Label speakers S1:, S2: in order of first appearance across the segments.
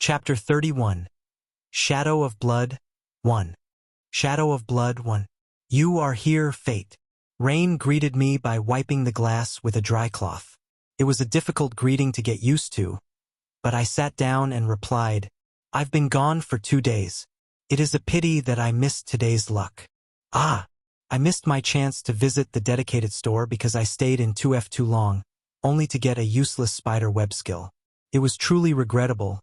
S1: Chapter 31. Shadow of Blood 1. Shadow of Blood 1. You are here, Fate. Rain greeted me by wiping the glass with a dry cloth. It was a difficult greeting to get used to, but I sat down and replied, I've been gone for 2 days. It is a pity that I missed today's luck. I missed my chance to visit the dedicated store because I stayed in 2F too long, only to get a useless spider web skill. It was truly regrettable,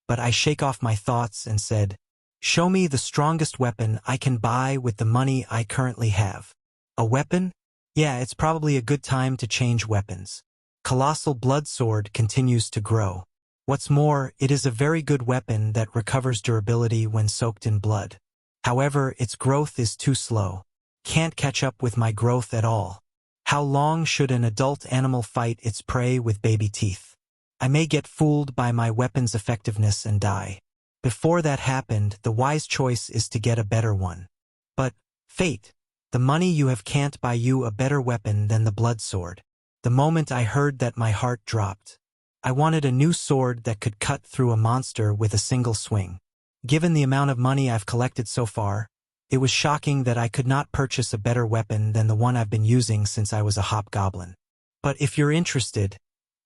S1: but I shake off my thoughts and said, show me the strongest weapon I can buy with the money I currently have. A weapon? Yeah, it's probably a good time to change weapons. Colossal Blood Sword continues to grow. What's more, it is a very good weapon that recovers durability when soaked in blood. However, its growth is too slow. Can't catch up with my growth at all. How long should an adult animal fight its prey with baby teeth? I may get fooled by my weapon's effectiveness and die. Before that happened, the wise choice is to get a better one. But, Fate, the money you have can't buy you a better weapon than the blood sword. The moment I heard that, my heart dropped. I wanted a new sword that could cut through a monster with a single swing. Given the amount of money I've collected so far, it was shocking that I could not purchase a better weapon than the one I've been using since I was a hobgoblin. But if you're interested,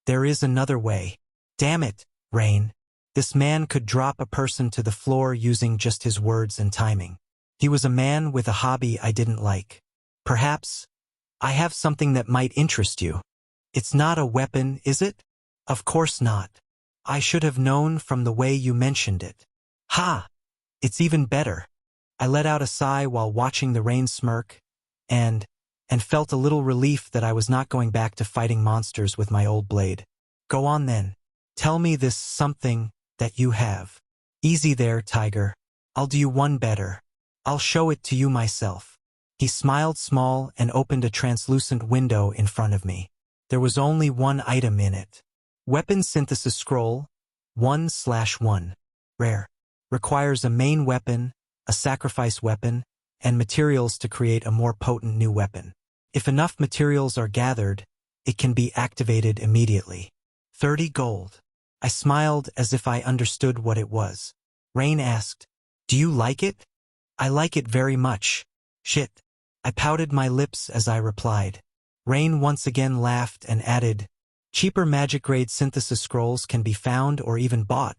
S1: there is another way. Damn it, Rain. This man could drop a person to the floor using just his words and timing. He was a man with a hobby I didn't like. Perhaps I have something that might interest you. It's not a weapon, is it? Of course not. I should have known from the way you mentioned it. Ha! It's even better. I let out a sigh while watching the Rain smirk, and felt a little relief that I was not going back to fighting monsters with my old blade. Go on then. Tell me this something that you have. Easy there, Tiger. I'll do you one better. I'll show it to you myself. He smiled small and opened a translucent window in front of me. There was only one item in it. Weapon Synthesis Scroll 1/1. Rare. Requires a main weapon, a sacrifice weapon, and materials to create a more potent new weapon. If enough materials are gathered, it can be activated immediately. 30 gold. I smiled as if I understood what it was. Rain asked, do you like it? I like it very much. Shit. I pouted my lips as I replied. Rain once again laughed and added, cheaper magic-grade synthesis scrolls can be found or even bought,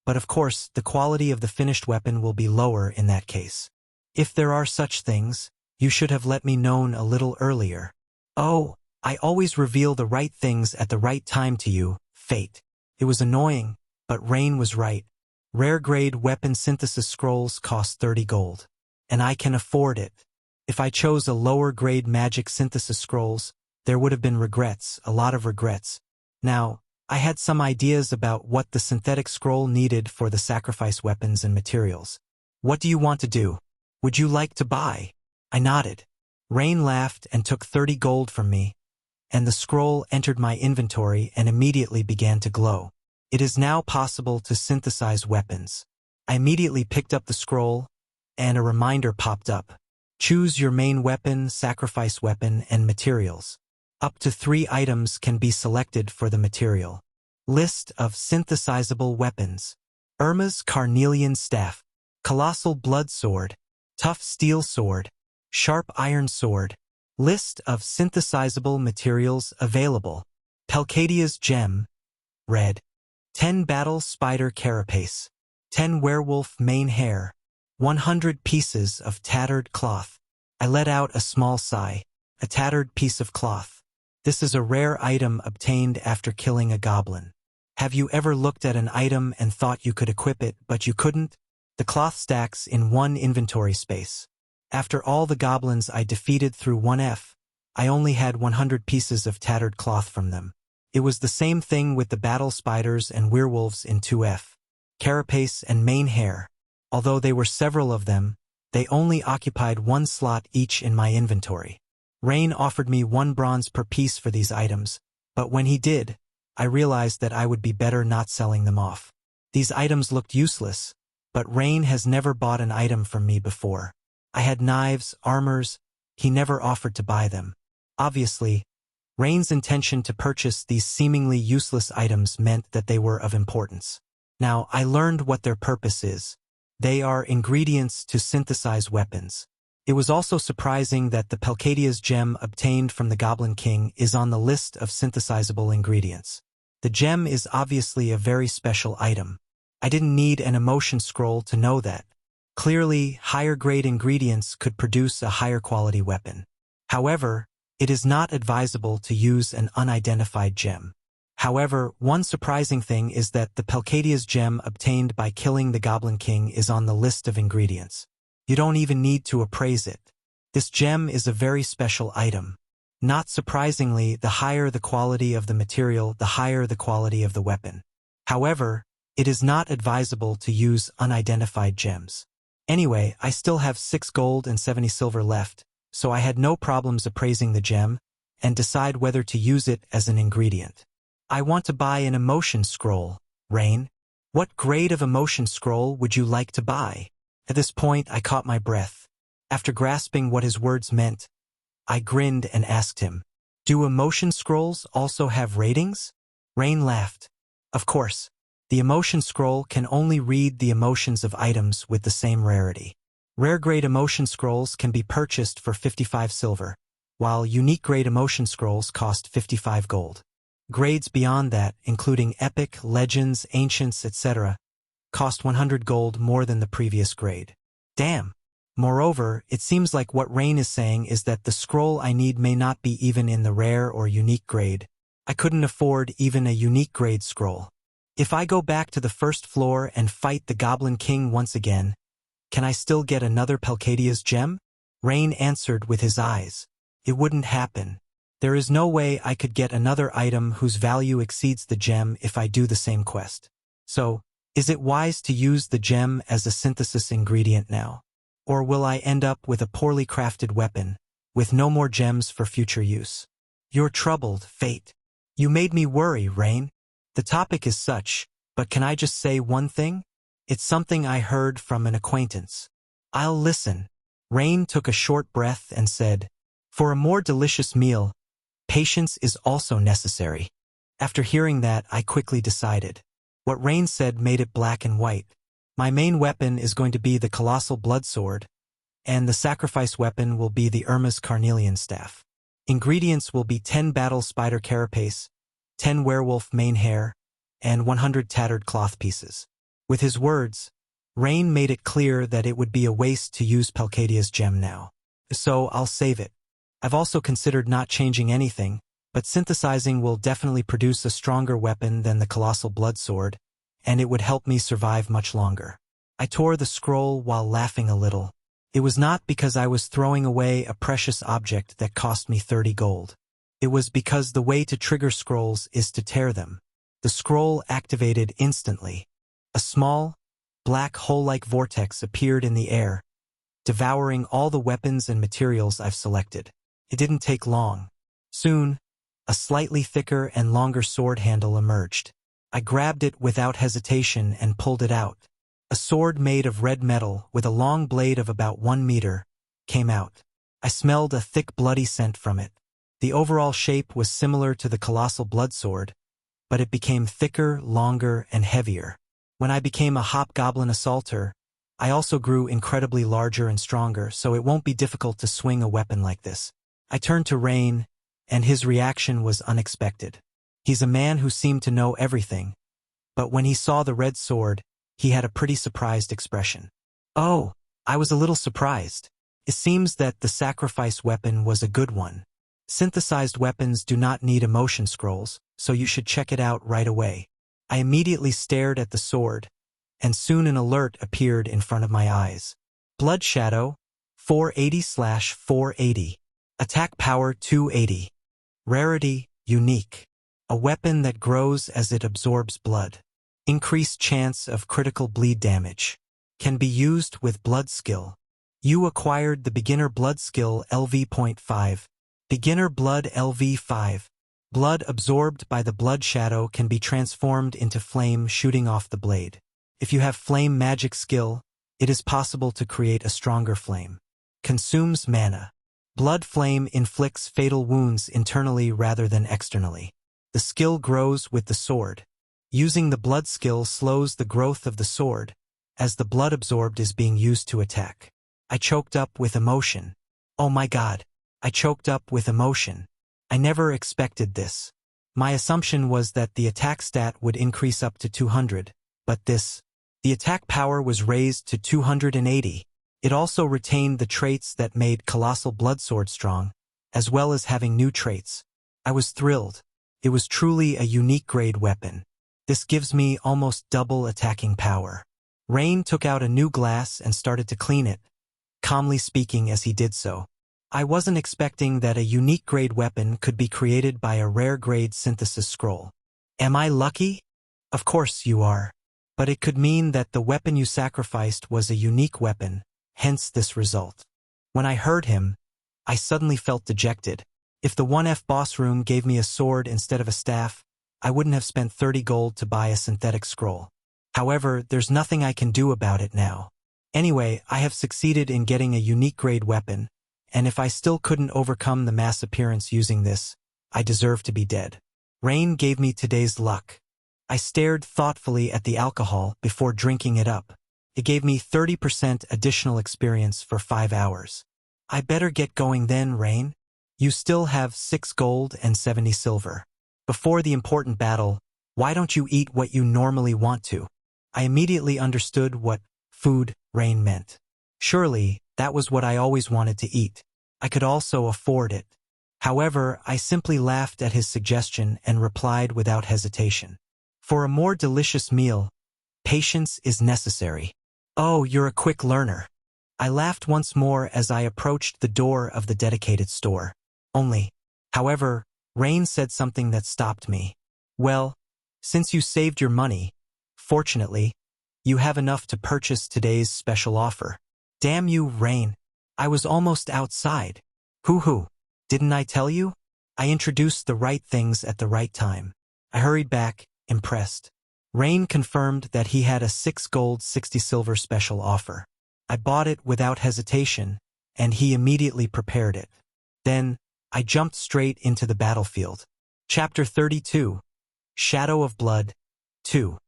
S1: but of course, the quality of the finished weapon will be lower in that case. If there are such things, you should have let me know a little earlier. Oh, I always reveal the right things at the right time to you, Fate. It was annoying, but Rain was right. Rare-grade weapon synthesis scrolls cost 30 gold. And I can afford it. If I chose a lower-grade magic synthesis scrolls, there would have been regrets, a lot of regrets. Now, I had some ideas about what the synthetic scroll needed for the sacrifice weapons and materials. What do you want to do? Would you like to buy? I nodded. Rain laughed and took 30 gold from me, and the scroll entered my inventory and immediately began to glow. It is now possible to synthesize weapons. I immediately picked up the scroll, and a reminder popped up. Choose your main weapon, sacrifice weapon, and materials. Up to 3 items can be selected for the material. List of synthesizable weapons. Irma's Carnelian Staff, Colossal Blood Sword, Tough Steel Sword, Sharp Iron Sword. List of synthesizable materials available. Pelcadia's Gem, red. 10 Battle Spider Carapace. 10 Werewolf Mane Hair. 100 pieces of tattered cloth. I let out a small sigh. A tattered piece of cloth. This is a rare item obtained after killing a goblin. Have you ever looked at an item and thought you could equip it, but you couldn't? The cloth stacks in one inventory space. After all the goblins I defeated through 1F, I only had 100 pieces of tattered cloth from them. It was the same thing with the battle spiders and werewolves in 2F. Carapace and mane hair. Although there were several of them, they only occupied 1 slot each in my inventory. Rain offered me 1 bronze per piece for these items, but when he did, I realized that I would be better not selling them off. These items looked useless, but Rain has never bought an item from me before. I had knives, armors, he never offered to buy them. Obviously, Rain's intention to purchase these seemingly useless items meant that they were of importance. Now, I learned what their purpose is. They are ingredients to synthesize weapons. It was also surprising that the Pelcadia's gem obtained from the Goblin King is on the list of synthesizable ingredients. The gem is obviously a very special item. I didn't need an emotion scroll to know that. Clearly, higher-grade ingredients could produce a higher-quality weapon. However, it is not advisable to use an unidentified gem. However, one surprising thing is that the Pelcadia's gem obtained by killing the Goblin King is on the list of ingredients. You don't even need to appraise it. This gem is a very special item. Not surprisingly, the higher the quality of the material, the higher the quality of the weapon. However, it is not advisable to use unidentified gems. Anyway, I still have 6 gold and 70 silver left, so I had no problems appraising the gem and decide whether to use it as an ingredient. I want to buy an emotion scroll, Rain. What grade of emotion scroll would you like to buy? At this point, I caught my breath. After grasping what his words meant, I grinned and asked him, "Do emotion scrolls also have ratings?" Rain laughed. Of course, the emotion scroll can only read the emotions of items with the same rarity. Rare-grade emotion scrolls can be purchased for 55 silver, while unique-grade emotion scrolls cost 55 gold. Grades beyond that, including Epic, Legends, Ancients, etc., cost 100 gold more than the previous grade. Damn! Moreover, it seems like what Rain is saying is that the scroll I need may not be even in the rare or unique grade. I couldn't afford even a unique grade scroll. If I go back to the first floor and fight the Goblin King once again, can I still get another Pelcadia's gem? Rain answered with his eyes. It wouldn't happen. There is no way I could get another item whose value exceeds the gem if I do the same quest. So, is it wise to use the gem as a synthesis ingredient now? Or will I end up with a poorly crafted weapon, with no more gems for future use? You're troubled, Fate. You made me worry, Rain. The topic is such, but can I just say one thing? It's something I heard from an acquaintance. I'll listen. Rain took a short breath and said, "For a more delicious meal, patience is also necessary." After hearing that, I quickly decided. What Rain said made it black and white. My main weapon is going to be the Colossal Blood Sword, and the sacrifice weapon will be the Irma's Carnelian Staff. Ingredients will be 10 battle spider carapace, 10 werewolf mane hair, and 100 tattered cloth pieces. With his words, Rain made it clear that it would be a waste to use Pelcadia's gem now. So I'll save it. I've also considered not changing anything, but synthesizing will definitely produce a stronger weapon than the Colossal Blood Sword, and it would help me survive much longer. I tore the scroll while laughing a little. It was not because I was throwing away a precious object that cost me 30 gold. It was because the way to trigger scrolls is to tear them. The scroll activated instantly. A small, black hole-like vortex appeared in the air, devouring all the weapons and materials I've selected. It didn't take long. Soon, a slightly thicker and longer sword handle emerged. I grabbed it without hesitation and pulled it out. A sword made of red metal, with a long blade of about 1 meter, came out. I smelled a thick bloody scent from it. The overall shape was similar to the Colossal Blood Sword, but it became thicker, longer, and heavier. When I became a hobgoblin assaulter, I also grew incredibly larger and stronger, so it won't be difficult to swing a weapon like this. I turned to Rain, and his reaction was unexpected. He's a man who seemed to know everything, but when he saw the red sword, he had a pretty surprised expression. Oh, I was a little surprised. It seems that the sacrifice weapon was a good one. Synthesized weapons do not need emotion scrolls, so you should check it out right away. I immediately stared at the sword, and soon an alert appeared in front of my eyes. Blood Shadow, 480/480. Attack power 280. Rarity, unique. A weapon that grows as it absorbs blood. Increased chance of critical bleed damage. Can be used with blood skill. You acquired the beginner blood skill LV.5. Beginner blood LV5. Blood absorbed by the blood shadow can be transformed into flame shooting off the blade. If you have flame magic skill, it is possible to create a stronger flame. Consumes mana. Blood flame inflicts fatal wounds internally rather than externally. The skill grows with the sword. Using the blood skill slows the growth of the sword, as the blood absorbed is being used to attack. I choked up with emotion. Oh my god. I choked up with emotion. I never expected this. My assumption was that the attack stat would increase up to 200, but the attack power was raised to 280. It also retained the traits that made Colossal Blood Sword strong, as well as having new traits. I was thrilled. It was truly a unique grade weapon. This gives me almost double attacking power. Rain took out a new glass and started to clean it, calmly speaking as he did so. I wasn't expecting that a unique grade weapon could be created by a rare grade synthesis scroll. Am I lucky? Of course you are. But it could mean that the weapon you sacrificed was a unique weapon, hence this result. When I heard him, I suddenly felt dejected. If the 1F boss room gave me a sword instead of a staff, I wouldn't have spent 30 gold to buy a synthetic scroll. However, there's nothing I can do about it now. Anyway, I have succeeded in getting a unique grade weapon, and if I still couldn't overcome the mass appearance using this, I deserve to be dead. Rain gave me today's luck. I stared thoughtfully at the alcohol before drinking it up. It gave me 30% additional experience for 5 hours. I better get going then, Rain. You still have 6 gold and 70 silver. Before the important battle, why don't you eat what you normally want to? I immediately understood what food Rain meant. Surely, that was what I always wanted to eat. I could also afford it. However, I simply laughed at his suggestion and replied without hesitation. For a more delicious meal, patience is necessary. Oh, you're a quick learner. I laughed once more as I approached the door of the dedicated store. However, Rain said something that stopped me. Well, since you saved your money, fortunately, you have enough to purchase today's special offer. Damn you, Rain. I was almost outside. Hoo-hoo. Didn't I tell you? I introduced the right things at the right time. I hurried back, impressed. Rain confirmed that he had a 6 gold 60 silver special offer. I bought it without hesitation, and he immediately prepared it. Then, I jumped straight into the battlefield. Chapter 32. Shadow of Blood 2.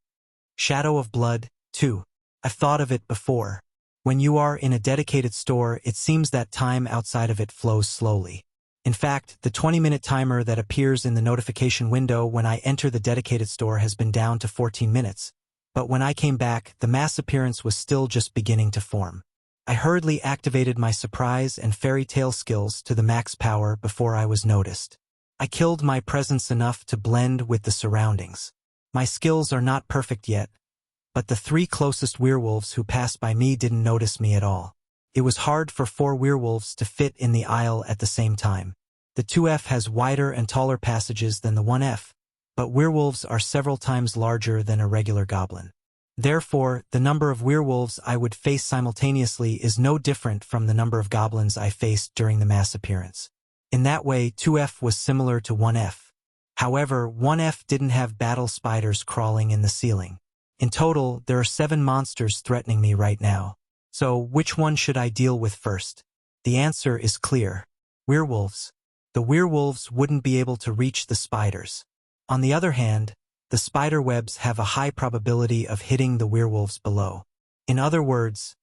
S1: Shadow of Blood 2. I've thought of it before. When you are in a dedicated store, it seems that time outside of it flows slowly. In fact, the 20-minute timer that appears in the notification window when I enter the dedicated store has been down to 14 minutes. But when I came back, the mass appearance was still just beginning to form. I hurriedly activated my surprise and fairy tale skills to the max power before I was noticed. I killed my presence enough to blend with the surroundings. My skills are not perfect yet, but the 3 closest werewolves who passed by me didn't notice me at all. It was hard for 4 werewolves to fit in the aisle at the same time. The 2F has wider and taller passages than the 1F, but werewolves are several times larger than a regular goblin. Therefore, the number of werewolves I would face simultaneously is no different from the number of goblins I faced during the mass appearance. In that way, 2F was similar to 1F. However, 1F didn't have battle spiders crawling in the ceiling. In total, there are 7 monsters threatening me right now. So, which one should I deal with first? The answer is clear. Werewolves. The werewolves wouldn't be able to reach the spiders. On the other hand, the spider webs have a high probability of hitting the werewolves below. In other words,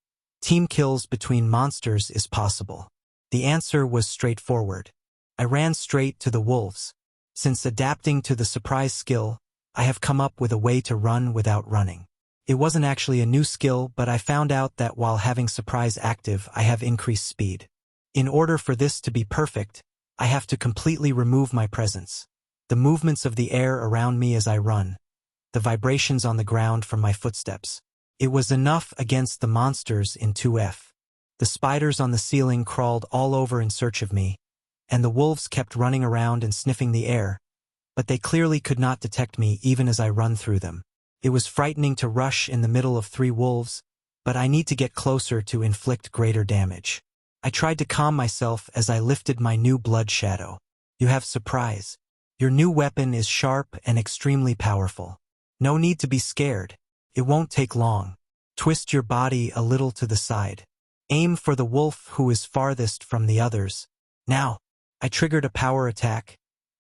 S1: team kills between monsters is possible. The answer was straightforward. I ran straight to the wolves. Since adapting to the surprise skill, I have come up with a way to run without running. It wasn't actually a new skill, but I found out that while having surprise active, I have increased speed. In order for this to be perfect, I have to completely remove my presence. The movements of the air around me as I run, the vibrations on the ground from my footsteps. It was enough against the monsters in 2F. The spiders on the ceiling crawled all over in search of me, and the wolves kept running around and sniffing the air, but they clearly could not detect me even as I run through them. It was frightening to rush in the middle of 3 wolves, but I need to get closer to inflict greater damage. I tried to calm myself as I lifted my new blood shadow. You have surprise. Your new weapon is sharp and extremely powerful. No need to be scared. It won't take long. Twist your body a little to the side. Aim for the wolf who is farthest from the others. Now, I triggered a power attack,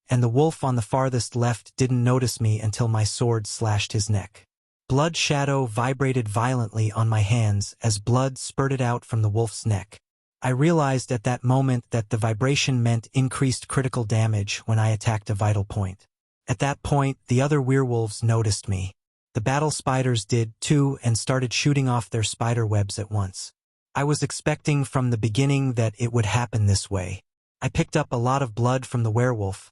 S1: and the wolf on the farthest left didn't notice me until my sword slashed his neck. Blood shadow vibrated violently on my hands as blood spurted out from the wolf's neck. I realized at that moment that the vibration meant increased critical damage when I attacked a vital point. At that point, the other werewolves noticed me. The battle spiders did too and started shooting off their spider webs at once. I was expecting from the beginning that it would happen this way. I picked up a lot of blood from the werewolf,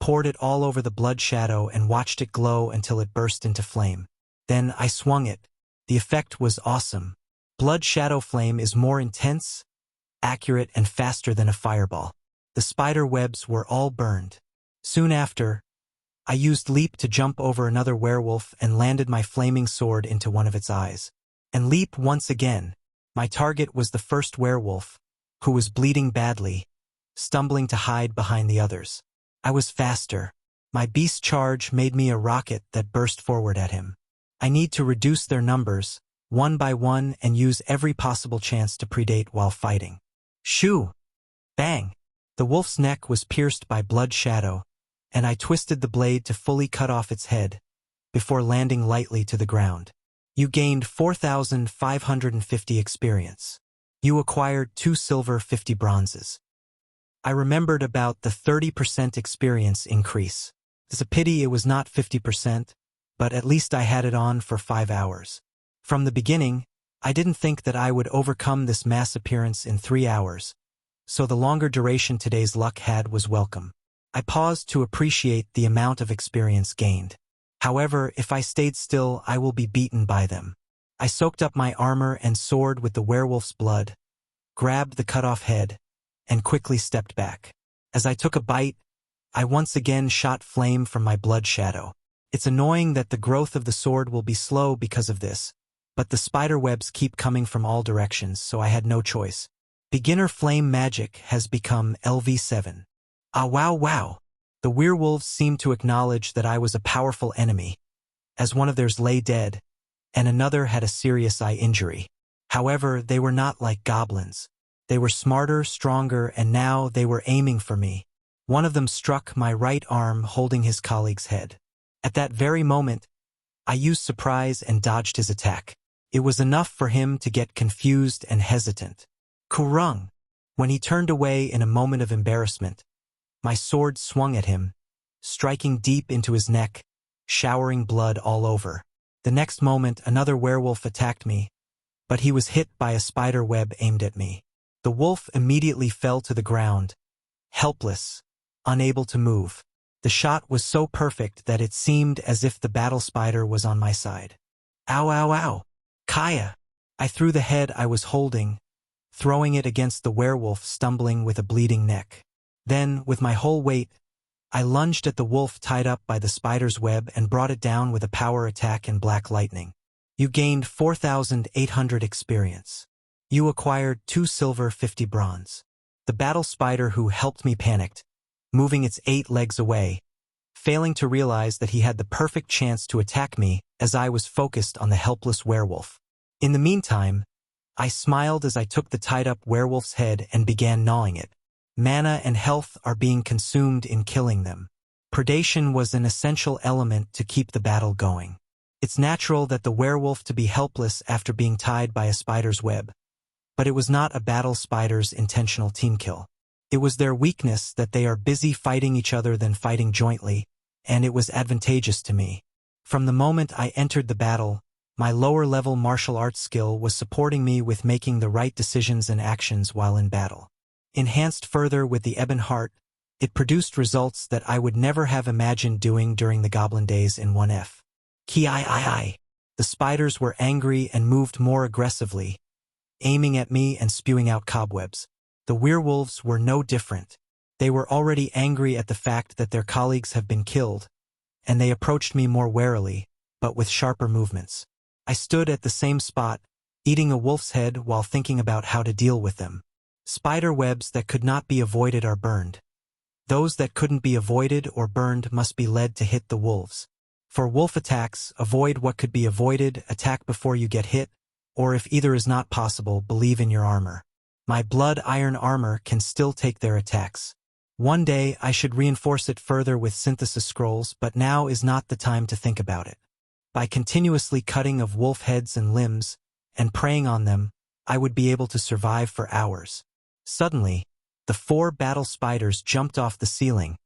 S1: poured it all over the blood shadow and watched it glow until it burst into flame. Then I swung it. The effect was awesome. Blood shadow flame is more intense, accurate, and faster than a fireball. The spider webs were all burned. Soon after, I used leap to jump over another werewolf and landed my flaming sword into one of its eyes. And leap once again. My target was the first werewolf, who was bleeding badly, stumbling to hide behind the others. I was faster. My beast charge made me a rocket that burst forward at him. I need to reduce their numbers, one by one, and use every possible chance to predate while fighting. Shoo! Bang! The wolf's neck was pierced by blood shadow, and I twisted the blade to fully cut off its head, before landing lightly to the ground. You gained 4,550 experience. You acquired 2 silver, 50 bronzes. I remembered about the 30% experience increase. It's a pity it was not 50%, but at least I had it on for 5 hours. From the beginning, I didn't think that I would overcome this mass appearance in 3 hours, so the longer duration today's luck had was welcome. I paused to appreciate the amount of experience gained. However, if I stayed still, I will be beaten by them. I soaked up my armor and sword with the werewolf's blood, grabbed the cut-off head, and quickly stepped back. As I took a bite, I once again shot flame from my blood shadow. It's annoying that the growth of the sword will be slow because of this, but the spider webs keep coming from all directions, so I had no choice. Beginner flame magic has become LV7. Ah, wow, wow. The werewolves seemed to acknowledge that I was a powerful enemy, as one of theirs lay dead, and another had a serious eye injury. However, they were not like goblins. They were smarter, stronger, and now they were aiming for me. One of them struck my right arm, holding his colleague's head. At that very moment, I used surprise and dodged his attack. It was enough for him to get confused and hesitant. Kurung! When he turned away in a moment of embarrassment, my sword swung at him, striking deep into his neck, showering blood all over. The next moment, another werewolf attacked me, but he was hit by a spider web aimed at me. The wolf immediately fell to the ground, helpless, unable to move. The shot was so perfect that it seemed as if the battle spider was on my side. Ow, ow, ow! Kaya! I threw the head I was holding, throwing it against the werewolf, stumbling with a bleeding neck. Then, with my whole weight, I lunged at the wolf tied up by the spider's web and brought it down with a power attack and black lightning. You gained 4,800 experience. You acquired 2 silver, 50 bronze. The battle spider who helped me panicked, moving its 8 legs away, failing to realize that he had the perfect chance to attack me as I was focused on the helpless werewolf. In the meantime, I smiled as I took the tied-up werewolf's head and began gnawing it. Mana and health are being consumed in killing them. Predation was an essential element to keep the battle going. It's natural that the werewolf to be helpless after being tied by a spider's web, but it was not a battle spider's intentional team kill. It was their weakness that they are busy fighting each other than fighting jointly, and it was advantageous to me. From the moment I entered the battle, my lower-level martial arts skill was supporting me with making the right decisions and actions while in battle. Enhanced further with the Ebon Heart, it produced results that I would never have imagined doing during the Goblin days in 1F. Ki-I-I. The spiders were angry and moved more aggressively, aiming at me and spewing out cobwebs. The werewolves were no different. They were already angry at the fact that their colleagues have been killed, and they approached me more warily, but with sharper movements. I stood at the same spot, eating a wolf's head while thinking about how to deal with them. Spider webs that could not be avoided are burned. Those that couldn't be avoided or burned must be led to hit the wolves. For wolf attacks, avoid what could be avoided, attack before you get hit, or if either is not possible, believe in your armor. My blood iron armor can still take their attacks. One day I should reinforce it further with synthesis scrolls, but now is not the time to think about it. By continuously cutting of wolf heads and limbs, and preying on them, I would be able to survive for hours. Suddenly, the 4 battle spiders jumped off the ceiling,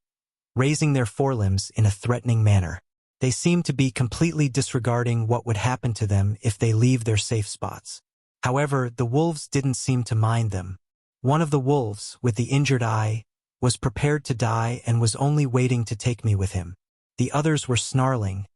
S1: raising their forelimbs in a threatening manner. They seemed to be completely disregarding what would happen to them if they leave their safe spots. However, the wolves didn't seem to mind them. One of the wolves, with the injured eye, was prepared to die and was only waiting to take me with him. The others were snarling,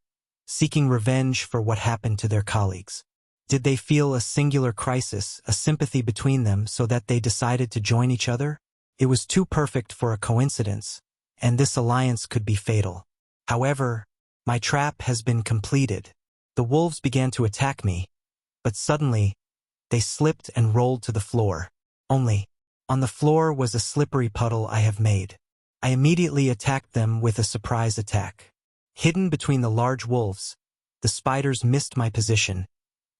S1: seeking revenge for what happened to their colleagues. Did they feel a singular crisis, a sympathy between them so that they decided to join each other? It was too perfect for a coincidence, and this alliance could be fatal. However, my trap has been completed. The wolves began to attack me, but suddenly, they slipped and rolled to the floor. Only, on the floor was a slippery puddle I have made. I immediately attacked them with a surprise attack. Hidden between the large wolves, the spiders missed my position,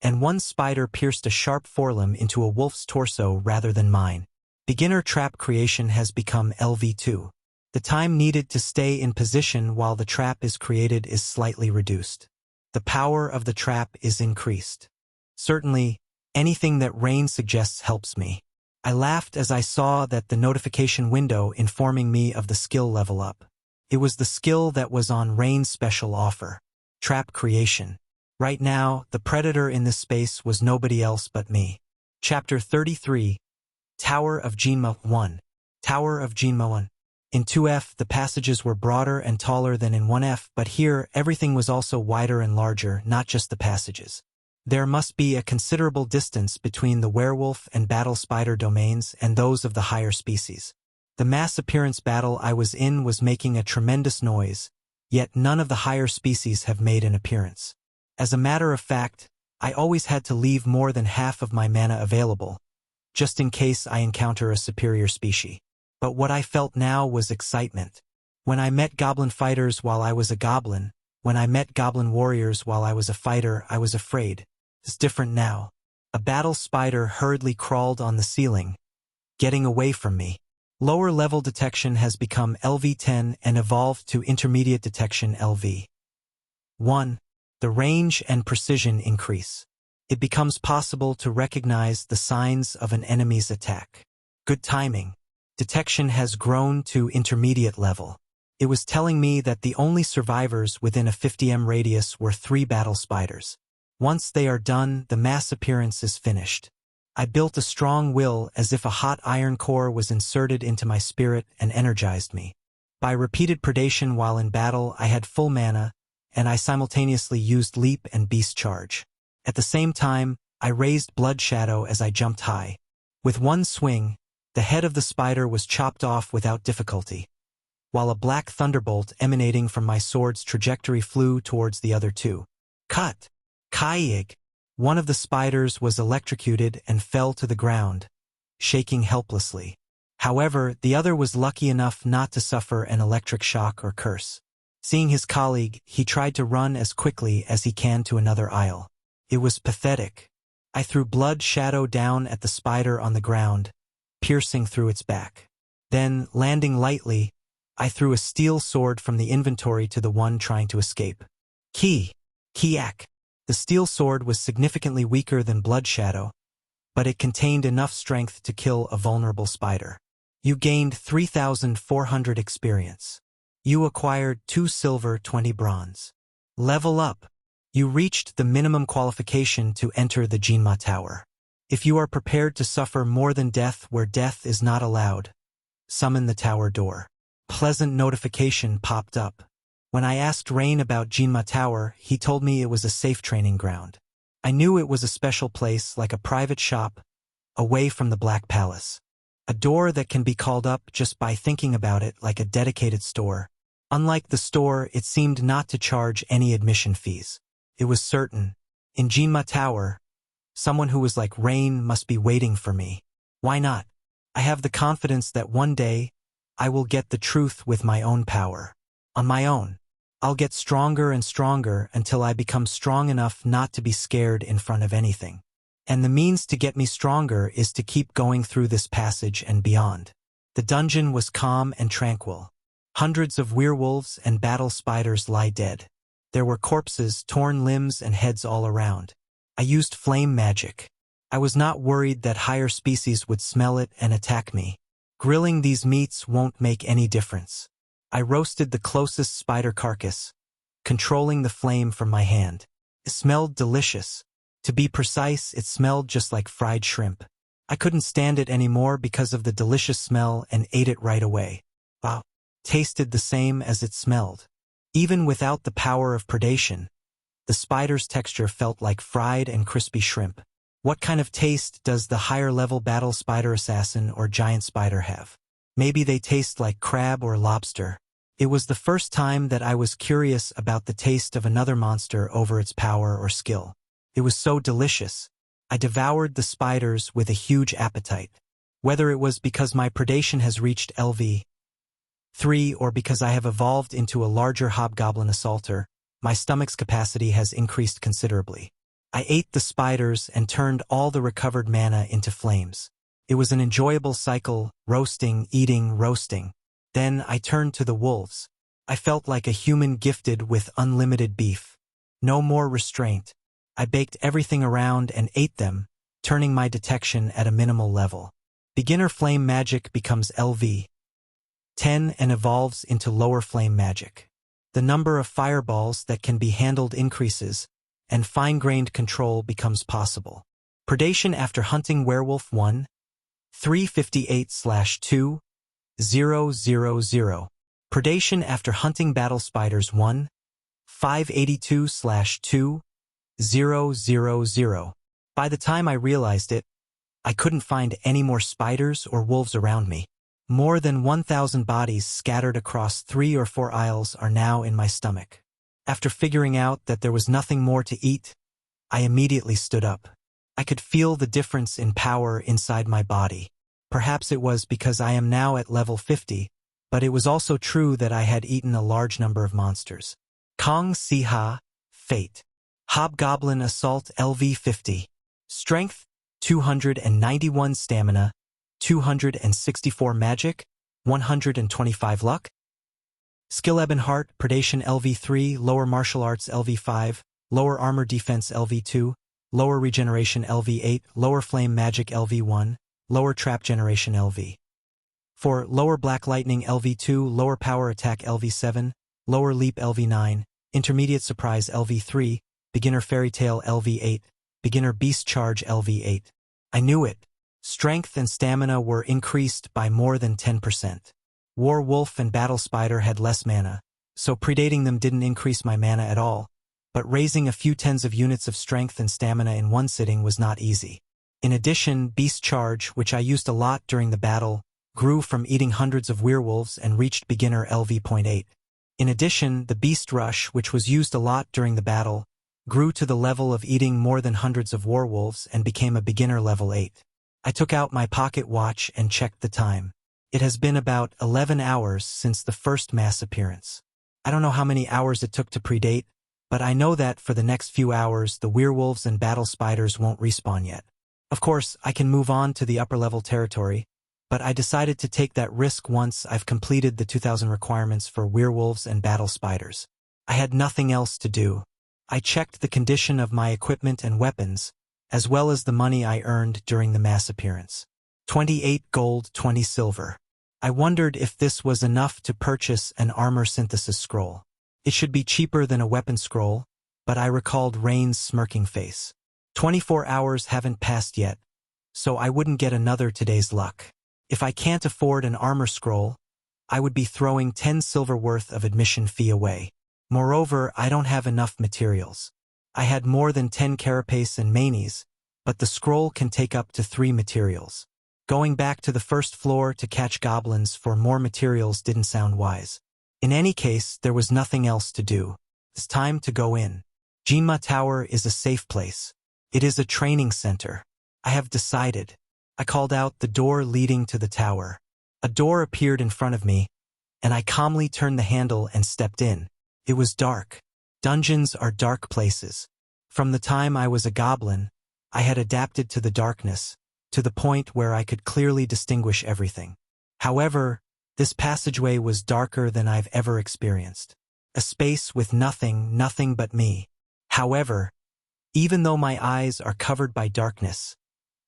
S1: and one spider pierced a sharp forelimb into a wolf's torso rather than mine. Beginner trap creation has become LV2. The time needed to stay in position while the trap is created is slightly reduced. The power of the trap is increased. Certainly, anything that Rain suggests helps me. I laughed as I saw that the notification window informing me of the skill level up. It was the skill that was on Rain's special offer. Trap creation. Right now, the predator in this space was nobody else but me. Chapter 33. Tower of Jinma 1. Tower of Jinma 1. In 2F, the passages were broader and taller than in 1F, but here, everything was also wider and larger, not just the passages. There must be a considerable distance between the werewolf and battle spider domains and those of the higher species. The mass appearance battle I was in was making a tremendous noise, yet none of the higher species have made an appearance. As a matter of fact, I always had to leave more than half of my mana available, just in case I encounter a superior species. But what I felt now was excitement. When I met goblin fighters while I was a goblin, when I met goblin warriors while I was a fighter, I was afraid. It's different now. A battle spider hurriedly crawled on the ceiling, getting away from me. Lower level detection has become LV10 and evolved to intermediate detection LV. 1. The range and precision increase. It becomes possible to recognize the signs of an enemy's attack. Good timing. Detection has grown to intermediate level. It was telling me that the only survivors within a 50m radius were 3 battle spiders. Once they are done, the mass appearance is finished. I built a strong will as if a hot iron core was inserted into my spirit and energized me. By repeated predation while in battle, I had full mana, and I simultaneously used leap and beast charge. At the same time, I raised blood shadow as I jumped high. With one swing, the head of the spider was chopped off without difficulty, while a black thunderbolt emanating from my sword's trajectory flew towards the other 2. Cut! Kaig! One of the spiders was electrocuted and fell to the ground, shaking helplessly. However, the other was lucky enough not to suffer an electric shock or curse. Seeing his colleague, he tried to run as quickly as he can to another aisle. It was pathetic. I threw blood shadow down at the spider on the ground, piercing through its back. Then, landing lightly, I threw a steel sword from the inventory to the one trying to escape. Kiak. The steel sword was significantly weaker than blood shadow, but it contained enough strength to kill a vulnerable spider. You gained 3,400 experience. You acquired 2 silver, 20 bronze. Level up. You reached the minimum qualification to enter the Jinma Tower. If you are prepared to suffer more than death where death is not allowed, summon the tower door. Pleasant notification popped up. When I asked Rain about Jinma Tower, he told me it was a safe training ground. I knew it was a special place like a private shop, away from the Black Palace. A door that can be called up just by thinking about it like a dedicated store. Unlike the store, it seemed not to charge any admission fees. It was certain, in Jinma Tower, someone who was like Rain must be waiting for me. Why not? I have the confidence that one day, I will get the truth with my own power. On my own. I'll get stronger and stronger until I become strong enough not to be scared in front of anything. And the means to get me stronger is to keep going through this passage and beyond. The dungeon was calm and tranquil. Hundreds of werewolves and battle spiders lie dead. There were corpses, torn limbs, and heads all around. I used flame magic. I was not worried that higher species would smell it and attack me. Grilling these meats won't make any difference. I roasted the closest spider carcass, controlling the flame from my hand. It smelled delicious. To be precise, it smelled just like fried shrimp. I couldn't stand it anymore because of the delicious smell and ate it right away. Wow. Tasted the same as it smelled. Even without the power of predation, the spider's texture felt like fried and crispy shrimp. What kind of taste does the higher-level battle spider assassin or giant spider have? Maybe they taste like crab or lobster. It was the first time that I was curious about the taste of another monster over its power or skill. It was so delicious. I devoured the spiders with a huge appetite. Whether it was because my predation has reached LV3 or because I have evolved into a larger hobgoblin assaulter, my stomach's capacity has increased considerably. I ate the spiders and turned all the recovered mana into flames. It was an enjoyable cycle, roasting, eating, roasting. Then I turned to the wolves. I felt like a human gifted with unlimited beef. No more restraint. I baked everything around and ate them, turning my detection at a minimal level. Beginner flame magic becomes LV10 and evolves into lower flame magic. The number of fireballs that can be handled increases, and fine-grained control becomes possible. Predation after hunting werewolf 1, 358/2, 000. Predation after hunting battle spiders 1, 582/2, 000. By the time I realized it, I couldn't find any more spiders or wolves around me. More than 1,000 bodies scattered across 3 or 4 aisles are now in my stomach. After figuring out that there was nothing more to eat, I immediately stood up. I could feel the difference in power inside my body. Perhaps it was because I am now at level 50, but it was also true that I had eaten a large number of monsters. Kong Siha, Fate. Hobgoblin Assault LV50. Strength, 291 Stamina, 264 Magic, 125 Luck. Skill Ebonheart, Predation LV3, Lower Martial Arts LV5, Lower Armor Defense LV2, Lower Regeneration LV8, Lower Flame Magic LV1, Lower Trap Generation LV4, Lower Black Lightning LV2, Lower Power Attack LV7, Lower Leap LV9, Intermediate Surprise LV3, Beginner Fairy Tale LV8, Beginner Beast Charge LV8. I knew it. Strength and stamina were increased by more than 10%. War Wolf and Battle Spider had less mana, so predating them didn't increase my mana at all, but raising a few tens of units of strength and stamina in one sitting was not easy. In addition, Beast Charge, which I used a lot during the battle, grew from eating hundreds of werewolves and reached beginner LV.8. In addition, the Beast Rush, which was used a lot during the battle, grew to the level of eating more than hundreds of werewolves and became a beginner level 8. I took out my pocket watch and checked the time. It has been about 11 hours since the first mass appearance. I don't know how many hours it took to predate, but I know that for the next few hours the werewolves and battle spiders won't respawn yet. Of course, I can move on to the upper-level territory, but I decided to take that risk once I've completed the 2,000 requirements for werewolves and battle spiders. I had nothing else to do. I checked the condition of my equipment and weapons, as well as the money I earned during the mass appearance. 28 gold, 20 silver. I wondered if this was enough to purchase an armor synthesis scroll. It should be cheaper than a weapon scroll, but I recalled Rain's smirking face. 24 hours haven't passed yet, so I wouldn't get another today's luck. If I can't afford an armor scroll, I would be throwing 10 silver worth of admission fee away. Moreover, I don't have enough materials. I had more than 10 carapace and manies, but the scroll can take up to 3 materials. Going back to the first floor to catch goblins for more materials didn't sound wise. In any case, there was nothing else to do. It's time to go in. Jinma Tower is a safe place. It is a training center. I have decided. I called out the door leading to the tower. A door appeared in front of me, and I calmly turned the handle and stepped in. It was dark. Dungeons are dark places. From the time I was a goblin, I had adapted to the darkness, to the point where I could clearly distinguish everything. However, this passageway was darker than I've ever experienced. A space with nothing but me. However, even though my eyes are covered by darkness,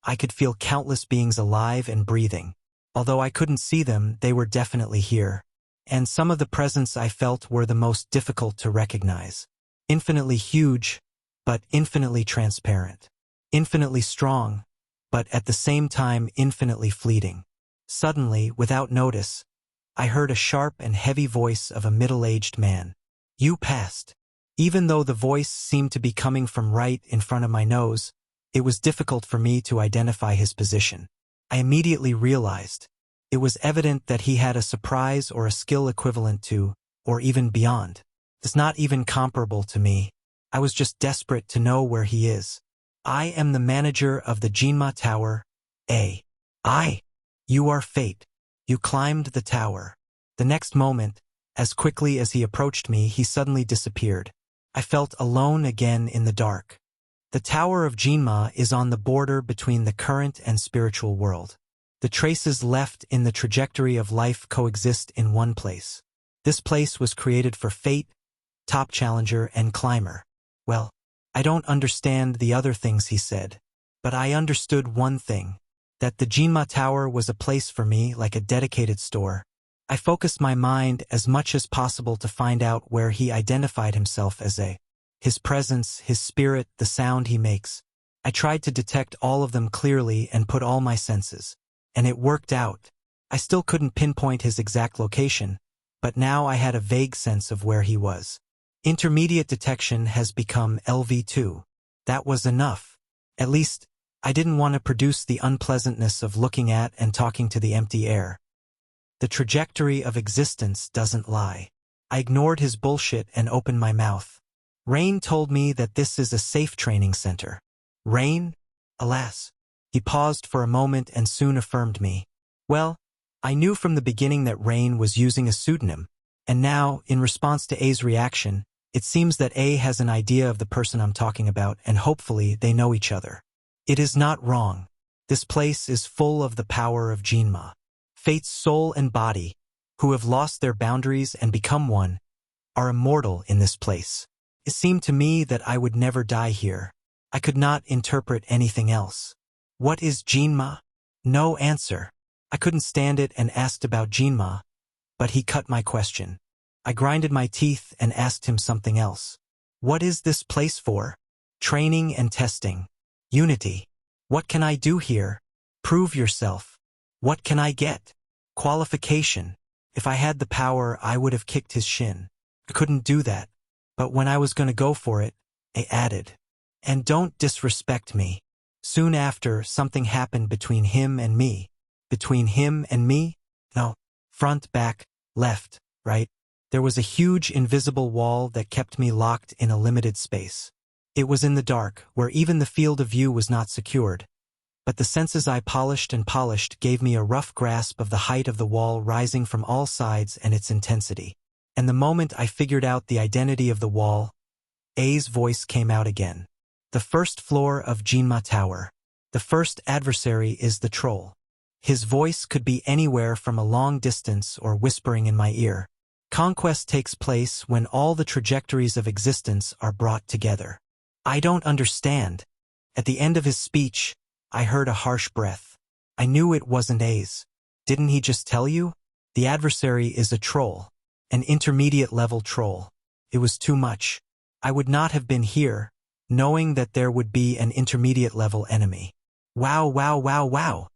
S1: I could feel countless beings alive and breathing. Although I couldn't see them, they were definitely here. And some of the presence I felt were the most difficult to recognize. Infinitely huge, but infinitely transparent. Infinitely strong, but at the same time infinitely fleeting. Suddenly, without notice, I heard a sharp and heavy voice of a middle-aged man. "You passed." Even though the voice seemed to be coming from right in front of my nose, it was difficult for me to identify his position. I immediately realized it was evident that he had a surprise or a skill equivalent to, or even beyond. It's not even comparable to me. I was just desperate to know where he is. "I am the manager of the Jinma Tower, A. You are fate. You climbed the tower." The next moment, as quickly as he approached me, he suddenly disappeared. I felt alone again in the dark. The Tower of Jinma is on the border between the current and spiritual world. The traces left in the trajectory of life coexist in one place. This place was created for fate, top challenger, and climber. Well, I don't understand the other things he said, but I understood one thing, that the Jinma Tower was a place for me like a dedicated store. I focused my mind as much as possible to find out where he identified himself as a. His presence, his spirit, the sound he makes. I tried to detect all of them clearly and put all my senses. And it worked out. I still couldn't pinpoint his exact location, but now I had a vague sense of where he was. Intermediate detection has become LV2. That was enough. At least, I didn't want to produce the unpleasantness of looking at and talking to the empty air. The trajectory of existence doesn't lie. I ignored his bullshit and opened my mouth. Rain told me that this is a safe training center. Rain? Alas. He paused for a moment and soon affirmed me. Well, I knew from the beginning that Rain was using a pseudonym, and now, in response to A's reaction, it seems that A has an idea of the person I'm talking about, and hopefully they know each other. It is not wrong. This place is full of the power of Jinma. Fate's soul and body, who have lost their boundaries and become one, are immortal in this place. It seemed to me that I would never die here. I could not interpret anything else. What is Jinma? No answer. I couldn't stand it and asked about Jinma, but he cut my question. I grinded my teeth and asked him something else. What is this place for? Training and testing. Unity. What can I do here? Prove yourself. What can I get? Qualification. If I had the power, I would have kicked his shin. I couldn't do that. But when I was going to go for it, I added. And don't disrespect me. Soon after, something happened between him and me. Between him and me? No. Front, back, left, right. There was a huge invisible wall that kept me locked in a limited space. It was in the dark, where even the field of view was not secured. But the senses I polished and polished gave me a rough grasp of the height of the wall rising from all sides and its intensity. And the moment I figured out the identity of the wall, A's voice came out again. The first floor of Jinma Tower. The first adversary is the troll. His voice could be anywhere from a long distance or whispering in my ear. Conquest takes place when all the trajectories of existence are brought together. I don't understand. At the end of his speech, I heard a harsh breath. I knew it wasn't A's. Didn't he just tell you? The adversary is a troll. An intermediate level troll. It was too much. I would not have been here, knowing that there would be an intermediate level enemy. Wow, wow, wow, wow.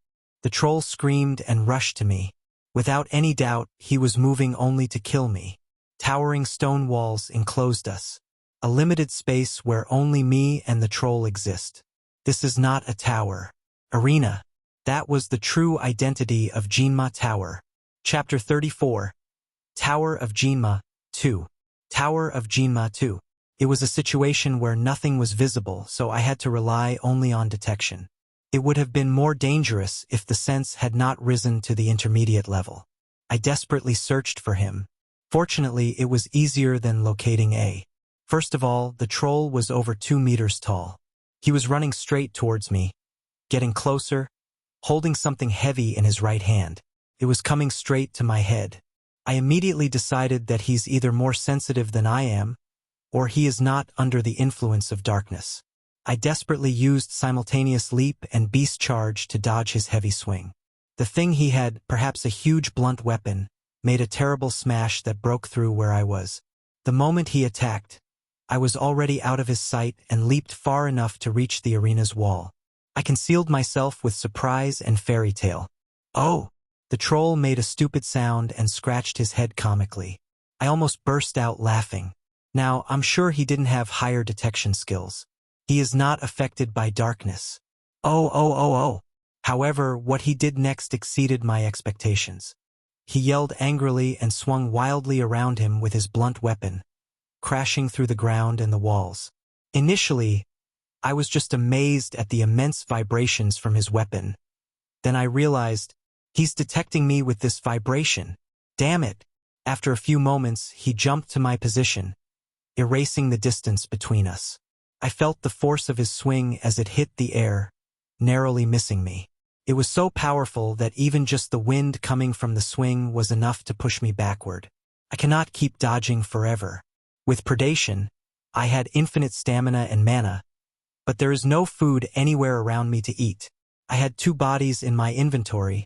S1: The troll screamed and rushed to me. Without any doubt, he was moving only to kill me. Towering stone walls enclosed us. A limited space where only me and the troll exist. This is not a tower. Arena. That was the true identity of Jinma Tower. Chapter 34. Tower of Jinma 2. Tower of Jinma 2. It was a situation where nothing was visible, so I had to rely only on detection. It would have been more dangerous if the sense had not risen to the intermediate level. I desperately searched for him. Fortunately, it was easier than locating A. First of all, the troll was over 2 meters tall. He was running straight towards me, getting closer, holding something heavy in his right hand. It was coming straight to my head. I immediately decided that he's either more sensitive than I am, or he is not under the influence of darkness. I desperately used simultaneous leap and beast charge to dodge his heavy swing. The thing he had, perhaps a huge blunt weapon, made a terrible smash that broke through where I was. The moment he attacked, I was already out of his sight and leaped far enough to reach the arena's wall. I concealed myself with surprise and fairy tale. Oh! The troll made a stupid sound and scratched his head comically. I almost burst out laughing. Now, I'm sure he didn't have higher detection skills. He is not affected by darkness. Oh. However, what he did next exceeded my expectations. He yelled angrily and swung wildly around him with his blunt weapon, crashing through the ground and the walls. Initially, I was just amazed at the immense vibrations from his weapon. Then I realized, he's detecting me with this vibration. Damn it! After a few moments, he jumped to my position, erasing the distance between us. I felt the force of his swing as it hit the air, narrowly missing me. It was so powerful that even just the wind coming from the swing was enough to push me backward. I cannot keep dodging forever. With predation, I had infinite stamina and mana, but there is no food anywhere around me to eat. I had 2 bodies in my inventory,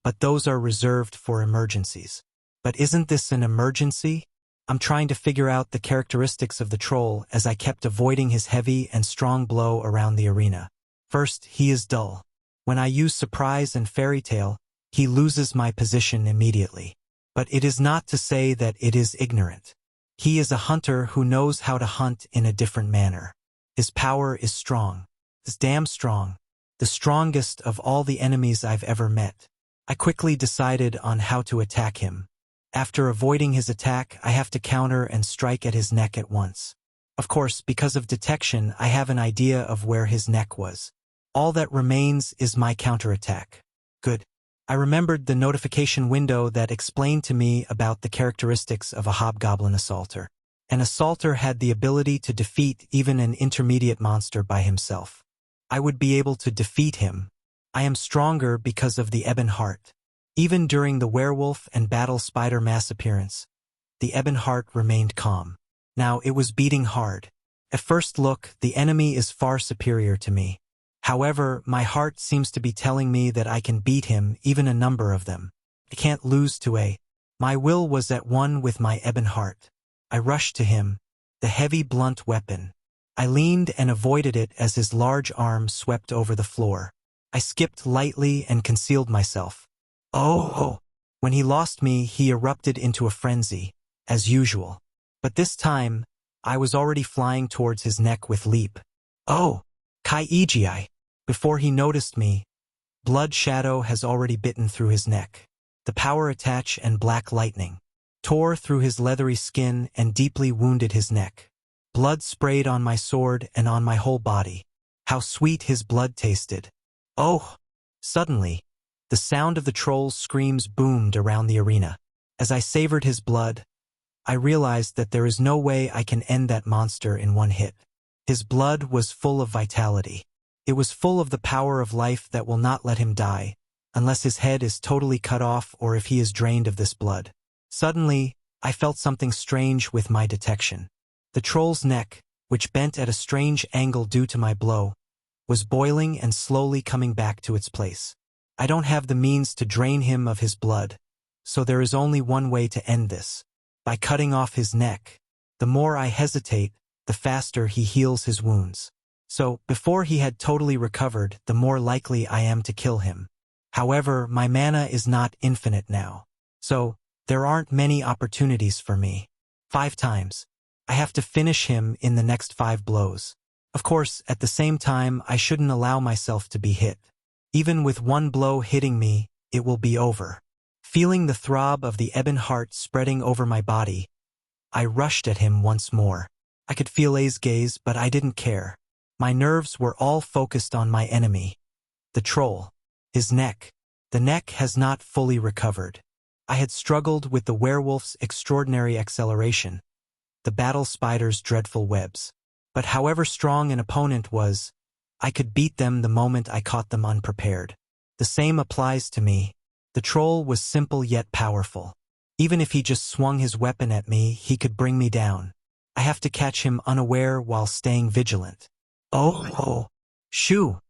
S1: but those are reserved for emergencies. But isn't this an emergency? I'm trying to figure out the characteristics of the troll as I kept avoiding his heavy and strong blow around the arena. First, he is dull. When I use surprise and fairy tale, he loses my position immediately. But it is not to say that it is ignorant. He is a hunter who knows how to hunt in a different manner. His power is strong. It's damn strong. The strongest of all the enemies I've ever met. I quickly decided on how to attack him. After avoiding his attack, I have to counter and strike at his neck at once. Of course, because of detection, I have an idea of where his neck was. All that remains is my counterattack. Good. I remembered the notification window that explained to me about the characteristics of a hobgoblin assaulter. An assaulter had the ability to defeat even an intermediate monster by himself. I would be able to defeat him. I am stronger because of the Ebon Heart. Even during the werewolf and battle spider mass appearance, the Ebon Heart remained calm. Now it was beating hard. At first look, the enemy is far superior to me. However, my heart seems to be telling me that I can beat him, even a number of them. I can't lose to a. My will was at one with my Ebon Heart. I rushed to him, the heavy blunt weapon. I leaned and avoided it as his large arm swept over the floor. I skipped lightly and concealed myself. Oh! When he lost me, he erupted into a frenzy, as usual. But this time, I was already flying towards his neck with leap. Oh! Kaigi! Before he noticed me, Blood Shadow has already bitten through his neck. The power attach and black lightning tore through his leathery skin and deeply wounded his neck. Blood sprayed on my sword and on my whole body. How sweet his blood tasted. Oh! Suddenly, the sound of the troll's screams boomed around the arena. As I savored his blood, I realized that there is no way I can end that monster in one hit. His blood was full of vitality. It was full of the power of life that will not let him die, unless his head is totally cut off or if he is drained of this blood. Suddenly, I felt something strange with my detection. The troll's neck, which bent at a strange angle due to my blow, was boiling and slowly coming back to its place. I don't have the means to drain him of his blood, so there is only one way to end this. By cutting off his neck. The more I hesitate, the faster he heals his wounds. So, before he had totally recovered, the more likely I am to kill him. However, my mana is not infinite now. So, there aren't many opportunities for me. 5 times. I have to finish him in the next 5 blows. Of course, at the same time, I shouldn't allow myself to be hit. Even with 1 blow hitting me, it will be over. Feeling the throb of the Ebon Heart spreading over my body, I rushed at him once more. I could feel his gaze, but I didn't care. My nerves were all focused on my enemy. The troll. His neck. The neck has not fully recovered. I had struggled with the werewolf's extraordinary acceleration, the battle spider's dreadful webs. But however strong an opponent was, I could beat them the moment I caught them unprepared. The same applies to me. The troll was simple yet powerful. Even if he just swung his weapon at me, he could bring me down. I have to catch him unaware while staying vigilant. Oh! Shoo!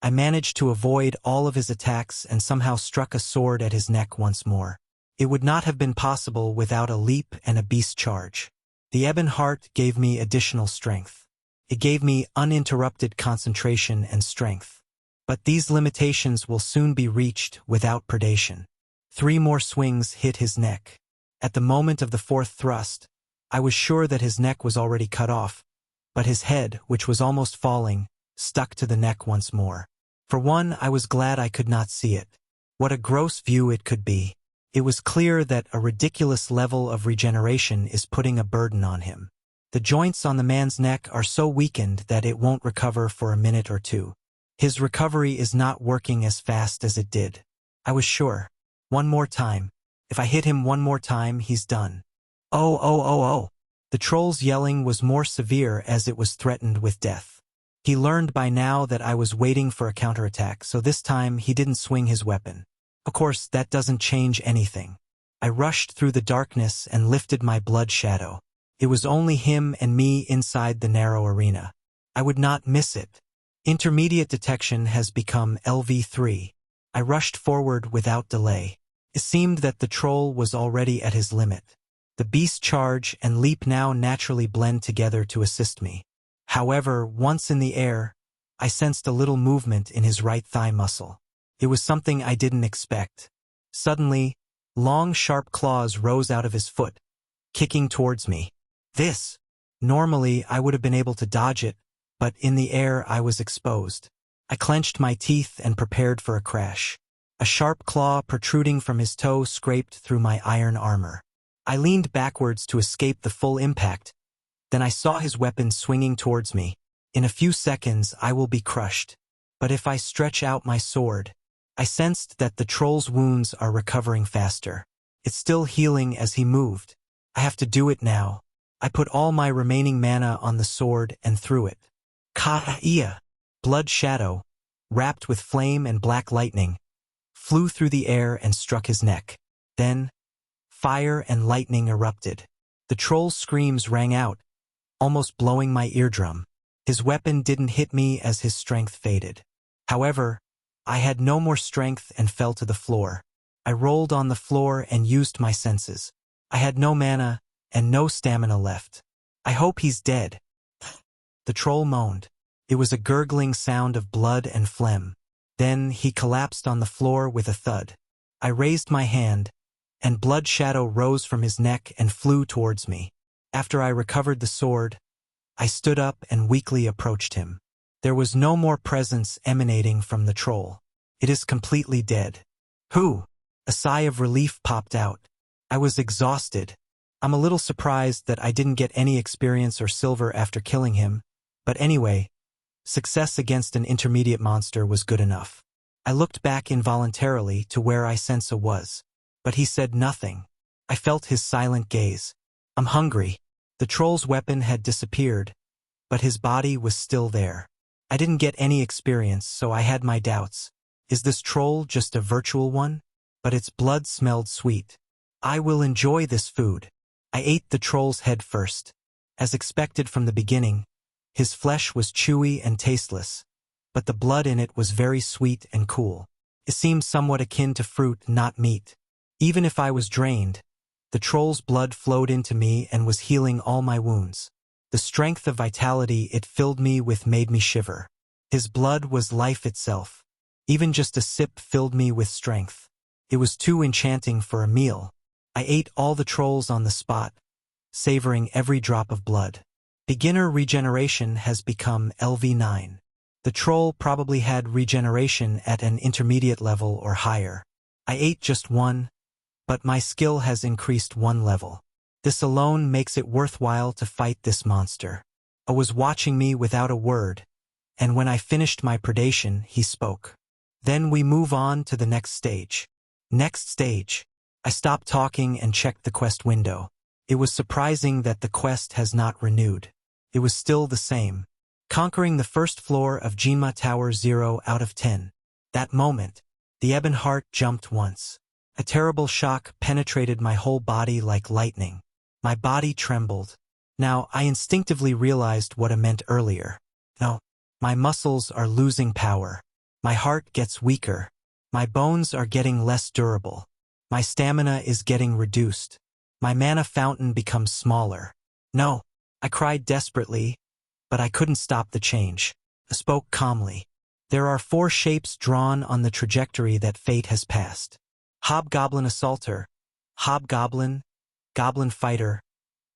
S1: I managed to avoid all of his attacks and somehow struck a sword at his neck once more. It would not have been possible without a leap and a beast charge. The ebon heart gave me additional strength. It gave me uninterrupted concentration and strength. But these limitations will soon be reached without predation. 3 more swings hit his neck. At the moment of the 4th thrust, I was sure that his neck was already cut off, but his head, which was almost falling, stuck to the neck once more. For one, I was glad I could not see it. What a gross view it could be. It was clear that a ridiculous level of regeneration is putting a burden on him. The joints on the man's neck are so weakened that it won't recover for a minute or two. His recovery is not working as fast as it did. I was sure. One more time. If I hit him one more time, he's done. Oh! The troll's yelling was more severe as it was threatened with death. He learned by now that I was waiting for a counterattack, so this time he didn't swing his weapon. Of course, that doesn't change anything. I rushed through the darkness and lifted my blood shadow. It was only him and me inside the narrow arena. I would not miss it. Intermediate detection has become LV3. I rushed forward without delay. It seemed that the troll was already at his limit. The beast charge and leap now naturally blend together to assist me. However, once in the air, I sensed a little movement in his right thigh muscle. It was something I didn't expect. Suddenly, long sharp claws rose out of his foot, kicking towards me. Normally I would have been able to dodge it, but in the air I was exposed. I clenched my teeth and prepared for a crash. A sharp claw protruding from his toe scraped through my iron armor. I leaned backwards to escape the full impact. Then I saw his weapon swinging towards me. In a few seconds I will be crushed. But if I stretch out my sword, I sensed that the troll's wounds are recovering faster. It's still healing as he moved. I have to do it now. I put all my remaining mana on the sword and threw it. Ka-ia! Blood shadow, wrapped with flame and black lightning, flew through the air and struck his neck. Then, fire and lightning erupted. The troll's screams rang out, almost blowing my eardrum. His weapon didn't hit me as his strength faded. However, I had no more strength and fell to the floor. I rolled on the floor and used my senses. I had no mana and no stamina left. I hope he's dead. The troll moaned. It was a gurgling sound of blood and phlegm. Then he collapsed on the floor with a thud. I raised my hand, and blood shadow rose from his neck and flew towards me. After I recovered the sword, I stood up and weakly approached him. There was no more presence emanating from the troll. It is completely dead. Whew! A sigh of relief popped out. I was exhausted. I'm a little surprised that I didn't get any experience or silver after killing him, but anyway, success against an intermediate monster was good enough. I looked back involuntarily to where Isensa was, but he said nothing. I felt his silent gaze. I'm hungry. The troll's weapon had disappeared, but his body was still there. I didn't get any experience, so I had my doubts. Is this troll just a virtual one? But its blood smelled sweet. I will enjoy this food. I ate the troll's head first. As expected from the beginning, his flesh was chewy and tasteless, but the blood in it was very sweet and cool. It seemed somewhat akin to fruit, not meat. Even if I was drained, the troll's blood flowed into me and was healing all my wounds. The strength of vitality it filled me with made me shiver. His blood was life itself. Even just a sip filled me with strength. It was too enchanting for a meal. I ate all the trolls on the spot, savoring every drop of blood. Beginner regeneration has become LV9. The troll probably had regeneration at an intermediate level or higher. I ate just one, but my skill has increased 1 level. This alone makes it worthwhile to fight this monster. I was watching me without a word, and when I finished my predation, he spoke. Then we move on to the next stage. Next stage. I stopped talking and checked the quest window. It was surprising that the quest has not renewed. It was still the same. Conquering the first floor of Jinma Tower 0 out of 10. That moment, The ebon heart jumped once. A terrible shock penetrated my whole body like lightning. My body trembled. Now, I instinctively realized what I meant earlier. No, my muscles are losing power. My heart gets weaker. My bones are getting less durable. My stamina is getting reduced. My mana fountain becomes smaller. No, I cried desperately, but I couldn't stop the change. I spoke calmly. There are 4 shapes drawn on the trajectory that fate has passed. Hobgoblin Assaulter, Hobgoblin, Goblin Fighter,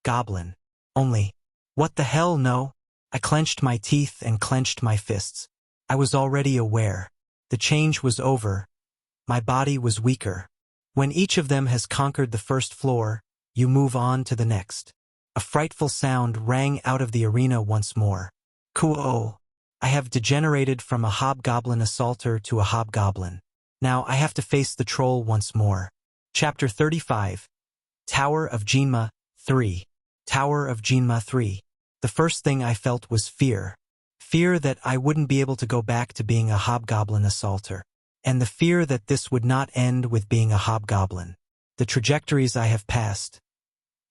S1: Goblin. Only, what the hell, no? I clenched my teeth and clenched my fists. I was already aware. The change was over. My body was weaker. When each of them has conquered the first floor, you move on to the next. A frightful sound rang out of the arena once more. Kuo! I have degenerated from a hobgoblin assaulter to a hobgoblin. Now I have to face the troll once more. Chapter 35. Tower of Jinma 3. Tower of Jinma 3. The first thing I felt was fear. Fear that I wouldn't be able to go back to being a hobgoblin assaulter. And the fear that this would not end with being a hobgoblin. The trajectories I have passed.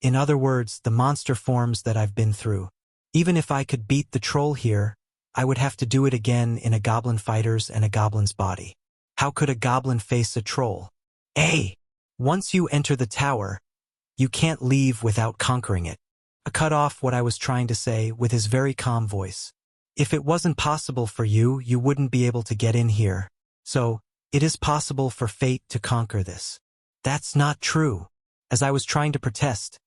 S1: In other words, the monster forms that I've been through. Even if I could beat the troll here, I would have to do it again in a goblin fighter's and a goblin's body. How could a goblin face a troll? Once you enter the tower, you can't leave without conquering it. I cut off what I was trying to say with his very calm voice. If it wasn't possible for you, you wouldn't be able to get in here. So, it is possible for fate to conquer this. That's not true. As I was trying to protest,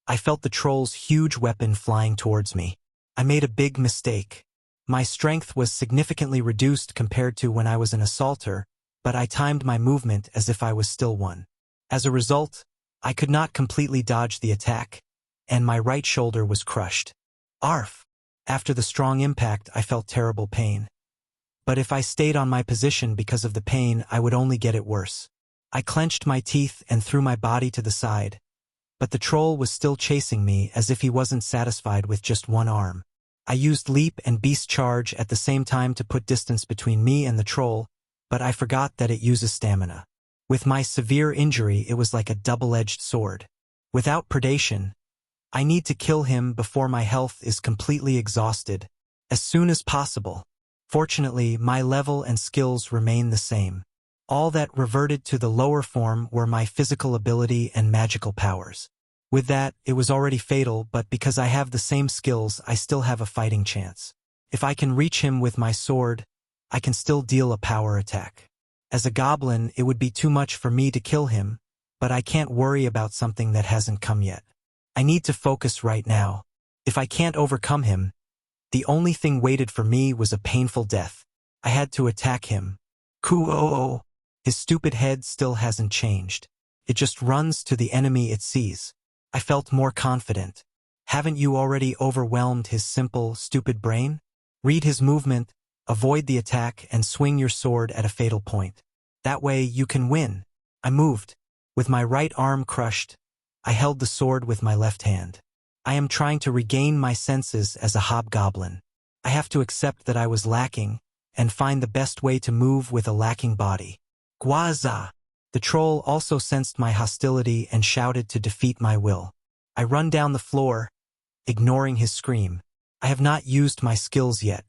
S1: I felt the troll's huge weapon flying towards me. I made a big mistake. My strength was significantly reduced compared to when I was an assaulter, but I timed my movement as if I was still one. As a result, I could not completely dodge the attack, and my right shoulder was crushed. Arf! After the strong impact, I felt terrible pain. But if I stayed on my position because of the pain, I would only get it worse. I clenched my teeth and threw my body to the side. But the troll was still chasing me as if he wasn't satisfied with just one arm. I used leap and beast charge at the same time to put distance between me and the troll, but I forgot that it uses stamina. With my severe injury, it was like a double-edged sword. Without predation, I need to kill him before my health is completely exhausted, as soon as possible. Fortunately, my level and skills remain the same. All that reverted to the lower form were my physical ability and magical powers. With that, it was already fatal, but because I have the same skills, I still have a fighting chance. If I can reach him with my sword, I can still deal a power attack. As a goblin, it would be too much for me to kill him, but I can't worry about something that hasn't come yet. I need to focus right now. If I can't overcome him, the only thing waited for me was a painful death. I had to attack him. Kuo! His stupid head still hasn't changed. It just runs to the enemy it sees. I felt more confident. Haven't you already overwhelmed his simple, stupid brain? Read his movement, avoid the attack, and swing your sword at a fatal point. That way you can win. I moved. With my right arm crushed, I held the sword with my left hand. I am trying to regain my senses as a hobgoblin. I have to accept that I was lacking, and find the best way to move with a lacking body. Gwaza! The troll also sensed my hostility and shouted to defeat my will. I run down the floor, ignoring his scream. I have not used my skills yet.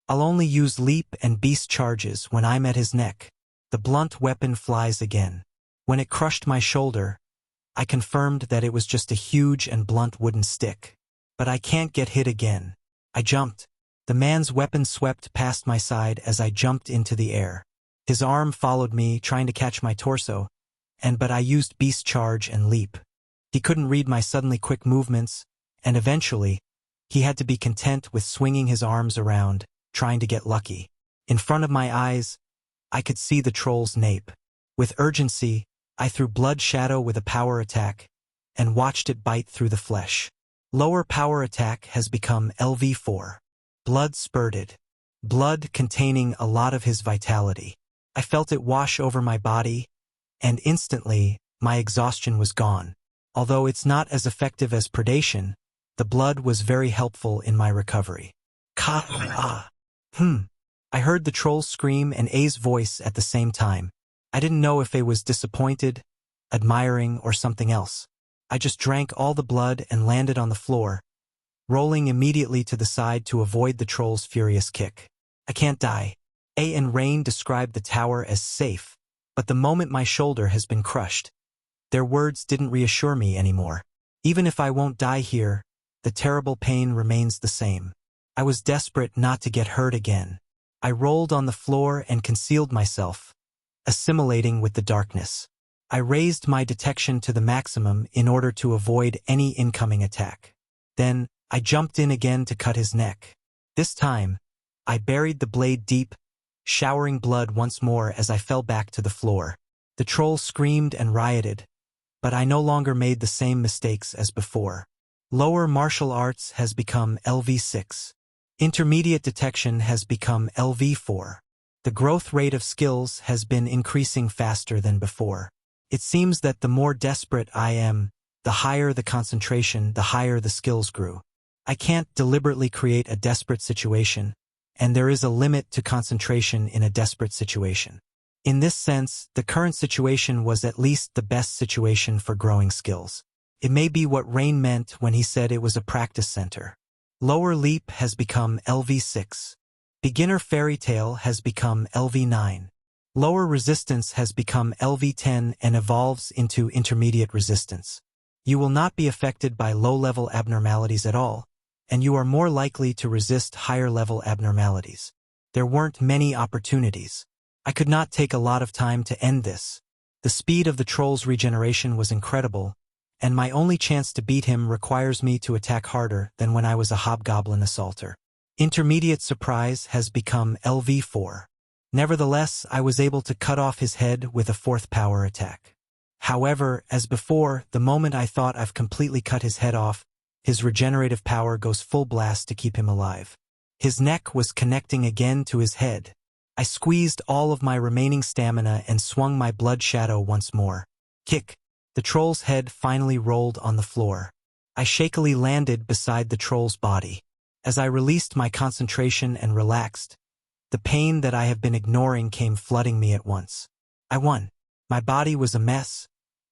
S1: I'll only use leap and beast charges when I'm at his neck. The blunt weapon flies again. When it crushed my shoulder, I confirmed that it was just a huge and blunt wooden stick. But I can't get hit again. I jumped. The man's weapon swept past my side as I jumped into the air. His arm followed me, trying to catch my torso, but I used beast charge and leap. He couldn't read my suddenly quick movements, and eventually, he had to be content with swinging his arms around, trying to get lucky. In front of my eyes, I could see the troll's nape. With urgency, I threw Blood Shadow with a power attack, and watched it bite through the flesh. Lower power attack has become LV4. Blood spurted. Blood containing a lot of his vitality. I felt it wash over my body, and instantly, my exhaustion was gone. Although it's not as effective as predation, the blood was very helpful in my recovery. I heard the troll scream and A's voice at the same time. I didn't know if I was disappointed, admiring, or something else. I just drank all the blood and landed on the floor, rolling immediately to the side to avoid the troll's furious kick. I can't die. A and Rain described the tower as safe, but the moment my shoulder has been crushed, their words didn't reassure me anymore. Even if I won't die here, the terrible pain remains the same. I was desperate not to get hurt again. I rolled on the floor and concealed myself, assimilating with the darkness. I raised my detection to the maximum in order to avoid any incoming attack. Then, I jumped in again to cut his neck. This time, I buried the blade deep, showering blood once more as I fell back to the floor. The troll screamed and rioted, but I no longer made the same mistakes as before. Lower martial arts has become LV6. Intermediate detection has become LV4. The growth rate of skills has been increasing faster than before. It seems that the more desperate I am, the higher the concentration, the higher the skills grew. I can't deliberately create a desperate situation, and there is a limit to concentration in a desperate situation. In this sense, the current situation was at least the best situation for growing skills. It may be what Rain meant when he said it was a practice center. Lower leap has become LV6. Beginner fairy tale has become LV9. Lower resistance has become LV10 and evolves into intermediate resistance. You will not be affected by low-level abnormalities at all, and you are more likely to resist higher-level abnormalities. There weren't many opportunities. I could not take a lot of time to end this. The speed of the troll's regeneration was incredible, and my only chance to beat him requires me to attack harder than when I was a hobgoblin assaulter. Intermediate surprise has become LV4. Nevertheless, I was able to cut off his head with a fourth power attack. However, as before, the moment I thought I've completely cut his head off, his regenerative power goes full blast to keep him alive. His neck was connecting again to his head. I squeezed all of my remaining stamina and swung my blood shadow once more. Kick! The troll's head finally rolled on the floor. I shakily landed beside the troll's body. As I released my concentration and relaxed, the pain that I have been ignoring came flooding me at once. I won. My body was a mess,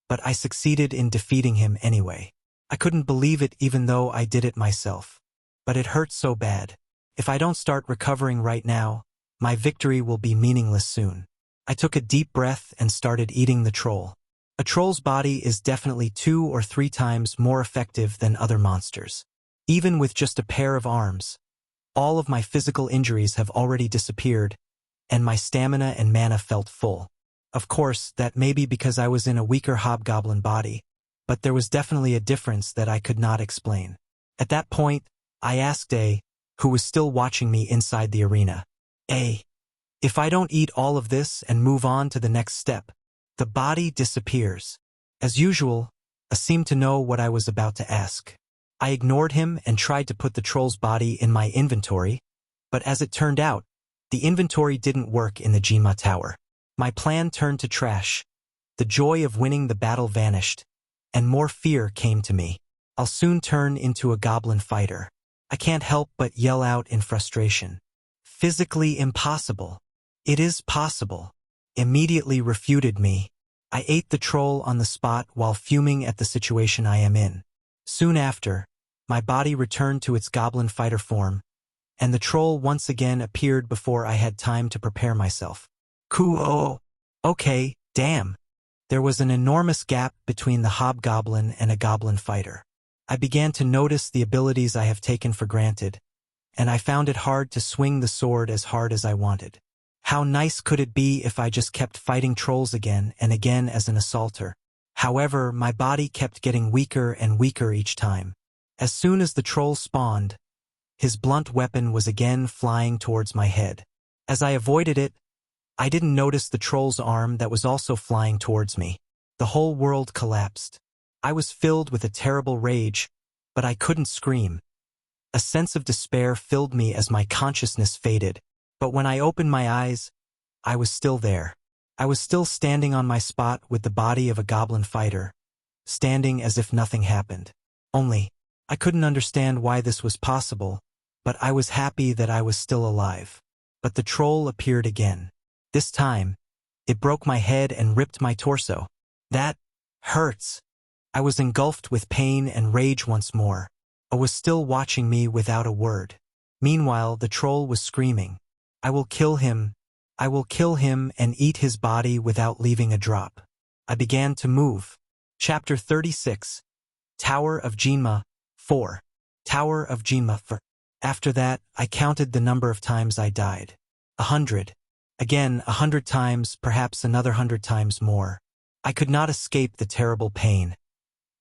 S1: but I succeeded in defeating him anyway. I couldn't believe it even though I did it myself. But it hurt so bad. If I don't start recovering right now, my victory will be meaningless soon. I took a deep breath and started eating the troll. A troll's body is definitely 2 or 3 times more effective than other monsters. Even with just a pair of arms, all of my physical injuries have already disappeared, and my stamina and mana felt full. Of course, that may be because I was in a weaker hobgoblin body, but there was definitely a difference that I could not explain. At that point, I asked A, who was still watching me inside the arena. A, if I don't eat all of this and move on to the next step, the body disappears. As usual, A seemed to know what I was about to ask. I ignored him and tried to put the troll's body in my inventory, but as it turned out, the inventory didn't work in the Jima Tower. My plan turned to trash. The joy of winning the battle vanished, and more fear came to me. I'll soon turn into a goblin fighter. I can't help but yell out in frustration. Physically impossible. It is possible. Immediately refuted me. I ate the troll on the spot while fuming at the situation I am in. Soon after, my body returned to its goblin fighter form, and the troll once again appeared before I had time to prepare myself. Cool. Okay, damn. There was an enormous gap between the hobgoblin and a goblin fighter. I began to notice the abilities I have taken for granted, and I found it hard to swing the sword as hard as I wanted. How nice could it be if I just kept fighting trolls again and again as an assaulter? However, my body kept getting weaker and weaker each time. As soon as the troll spawned, his blunt weapon was again flying towards my head. As I avoided it, I didn't notice the troll's arm that was also flying towards me. The whole world collapsed. I was filled with a terrible rage, but I couldn't scream. A sense of despair filled me as my consciousness faded. But when I opened my eyes, I was still there. I was still standing on my spot with the body of a goblin fighter, standing as if nothing happened. Only, I couldn't understand why this was possible, but I was happy that I was still alive. But the troll appeared again. This time, It broke my head and ripped my torso. That hurts. I was engulfed with pain and rage once more. I was still watching me without a word. Meanwhile, the troll was screaming, "I will kill him. I will kill him and eat his body without leaving a drop." I began to move. Chapter 36. Tower of Jinma 4. Tower of Jinma 4. After that, I counted the number of times I died. 100. Again, 100 times, perhaps another 100 times more. I could not escape the terrible pain.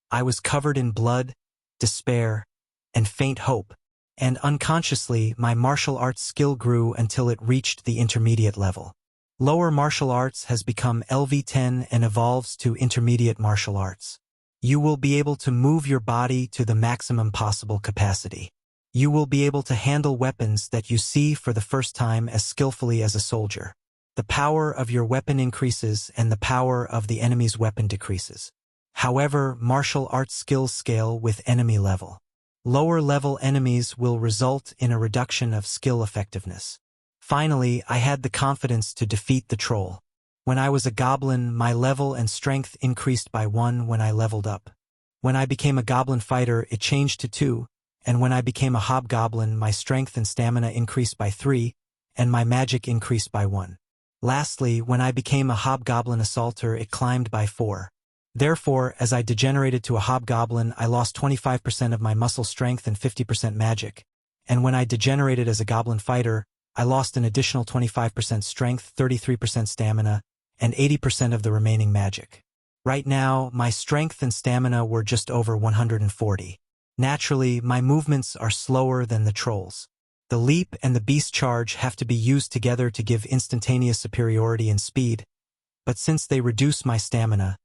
S1: I was covered in blood, despair, and faint hope, and unconsciously my martial arts skill grew until it reached the intermediate level. Lower martial arts has become LV10 and evolves to intermediate martial arts. You will be able to move your body to the maximum possible capacity. You will be able to handle weapons that you see for the first time as skillfully as a soldier. The power of your weapon increases and the power of the enemy's weapon decreases. However, martial arts skills scale with enemy level. Lower level enemies will result in a reduction of skill effectiveness. Finally, I had the confidence to defeat the troll. When I was a goblin, my level and strength increased by 1 when I leveled up. When I became a goblin fighter, it changed to 2, and when I became a hobgoblin, my strength and stamina increased by 3, and my magic increased by 1. Lastly, when I became a hobgoblin assaulter, it climbed by 4. Therefore, as I degenerated to a hobgoblin, I lost 25% of my muscle strength and 50% magic. And when I degenerated as a goblin fighter, I lost an additional 25% strength, 33% stamina, and 80% of the remaining magic. Right now, my strength and stamina were just over 140. Naturally, my movements are slower than the trolls. The leap and the beast charge have to be used together to give instantaneous superiority in speed, but since they reduce my stamina,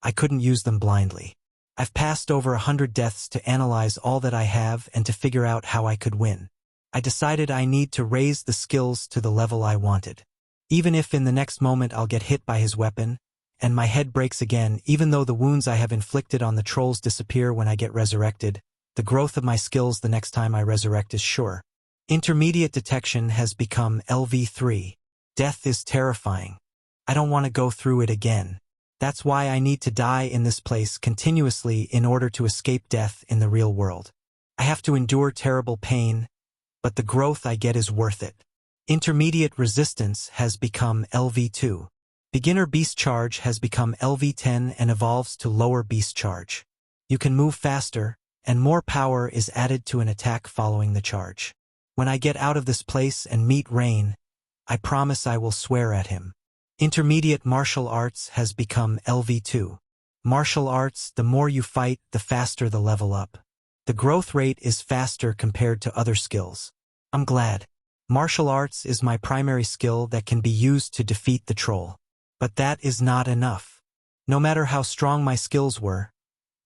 S1: I couldn't use them blindly. I've passed over 100 deaths to analyze all that I have and to figure out how I could win. I decided I need to raise the skills to the level I wanted. Even if in the next moment I'll get hit by his weapon, and my head breaks again, even though the wounds I have inflicted on the trolls disappear when I get resurrected, the growth of my skills the next time I resurrect is sure. Intermediate detection has become LV3. Death is terrifying. I don't want to go through it again. That's why I need to die in this place continuously in order to escape death in the real world. I have to endure terrible pain, but the growth I get is worth it. Intermediate resistance has become LV2. Beginner beast charge has become LV10 and evolves to lower beast charge. You can move faster, and more power is added to an attack following the charge. When I get out of this place and meet Rain, I promise I will swear at him. Intermediate martial arts has become LV2. Martial arts, the more you fight, the faster the level up. The growth rate is faster compared to other skills. I'm glad. Martial arts is my primary skill that can be used to defeat the troll. But that is not enough. No matter how strong my skills were,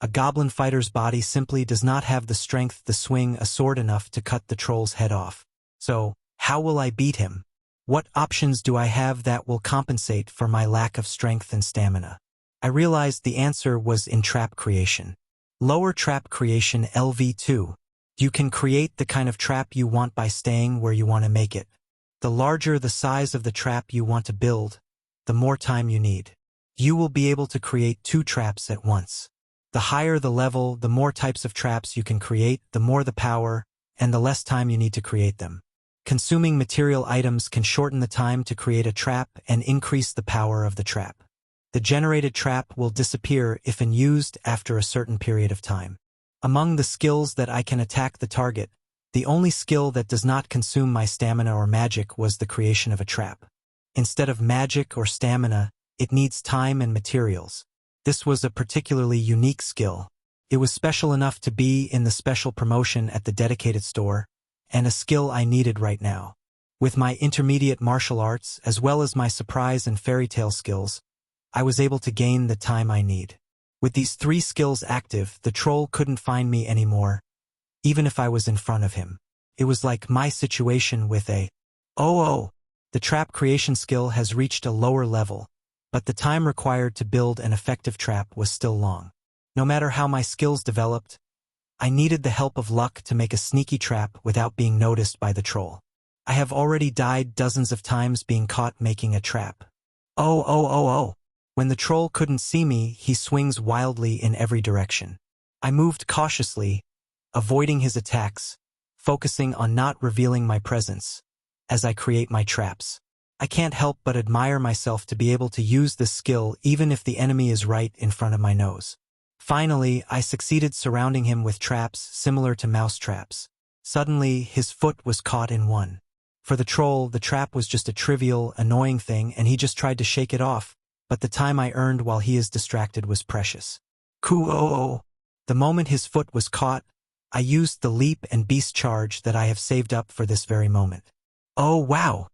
S1: a goblin fighter's body simply does not have the strength to swing a sword enough to cut the troll's head off. So, how will I beat him? What options do I have that will compensate for my lack of strength and stamina? I realized the answer was in trap creation. Lower trap creation LV2. You can create the kind of trap you want by staying where you want to make it. The larger the size of the trap you want to build, the more time you need. You will be able to create 2 traps at once. The higher the level, the more types of traps you can create, the more the power, and the less time you need to create them. Consuming material items can shorten the time to create a trap and increase the power of the trap. The generated trap will disappear if unused after a certain period of time. Among the skills that I can attack the target, the only skill that does not consume my stamina or magic was the creation of a trap. Instead of magic or stamina, it needs time and materials. This was a particularly unique skill. It was special enough to be in the special promotion at the dedicated store, and a skill I needed right now. With my intermediate martial arts, as well as my surprise and fairy tale skills, I was able to gain the time I need. With these 3 skills active, the troll couldn't find me anymore, even if I was in front of him. It was like my situation with a oh. The trap creation skill has reached a lower level, but the time required to build an effective trap was still long. No matter how my skills developed, I needed the help of luck to make a sneaky trap without being noticed by the troll. I have already died dozens of times being caught making a trap. Oh, oh, oh, oh. When the troll couldn't see me, he swings wildly in every direction. I moved cautiously, avoiding his attacks, focusing on not revealing my presence as I create my traps. I can't help but admire myself to be able to use this skill even if the enemy is right in front of my nose. Finally, I succeeded surrounding him with traps similar to mouse traps. Suddenly, his foot was caught in one. For the troll, the trap was just a trivial, annoying thing and he just tried to shake it off, but the time I earned while he is distracted was precious. Coo-oh-oh. The moment his foot was caught, I used the leap and beast charge that I have saved up for this very moment. Oh wow!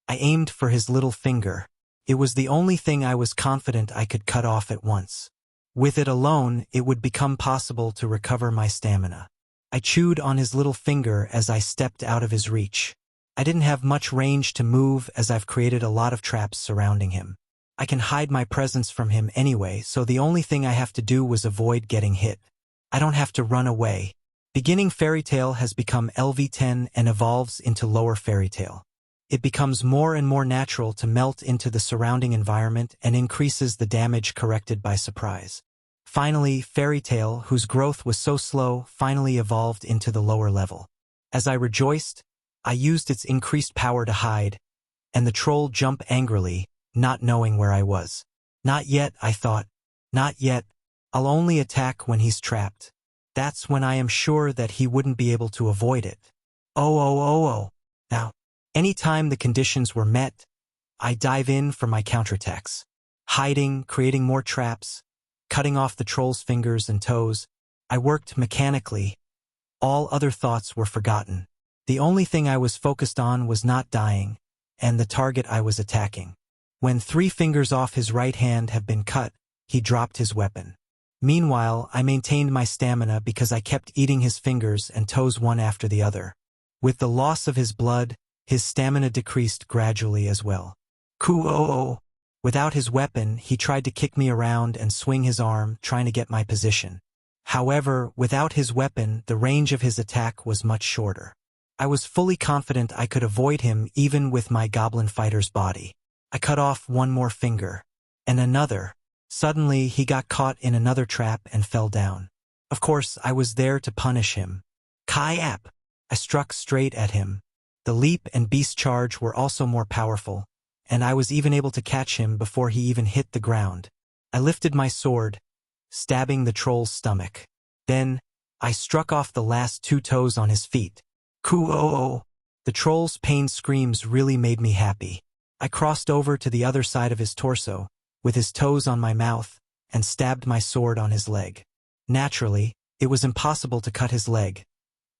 S1: I aimed for his little finger. It was the only thing I was confident I could cut off at once. With it alone, it would become possible to recover my stamina. I chewed on his little finger as I stepped out of his reach. I didn't have much range to move as I've created a lot of traps surrounding him. I can hide my presence from him anyway, so the only thing I have to do was avoid getting hit. I don't have to run away. Beginning Fairy Tail has become LV10 and evolves into Lower Fairy Tail. It becomes more and more natural to melt into the surrounding environment and increases the damage corrected by surprise. Finally, Fairy Tail, whose growth was so slow, finally evolved into the lower level. As I rejoiced, I used its increased power to hide, and the troll jumped angrily, not knowing where I was. Not yet, I thought. Not yet. I'll only attack when he's trapped. That's when I am sure that he wouldn't be able to avoid it. Oh, oh, oh, oh. Now, anytime the conditions were met, I dive in for my counterattacks. Hiding, creating more traps, cutting off the troll's fingers and toes. I worked mechanically. All other thoughts were forgotten. The only thing I was focused on was not dying, and the target I was attacking. When 3 fingers off his right hand have been cut, he dropped his weapon. Meanwhile, I maintained my stamina because I kept eating his fingers and toes one after the other. With the loss of his blood, his stamina decreased gradually as well. Coo-oh-oh. Without his weapon, he tried to kick me around and swing his arm, trying to get my position. However, without his weapon, the range of his attack was much shorter. I was fully confident I could avoid him even with my goblin fighter's body. I cut off one more finger. And another. Suddenly, he got caught in another trap and fell down. Of course, I was there to punish him. Kai-ap! I struck straight at him. The leap and beast charge were also more powerful, and I was even able to catch him before he even hit the ground. I lifted my sword, stabbing the troll's stomach. Then, I struck off the last 2 toes on his feet. Coo-oh-oh! The troll's pain screams really made me happy. I crossed over to the other side of his torso, with his toes on my mouth, and stabbed my sword on his leg. Naturally, it was impossible to cut his leg,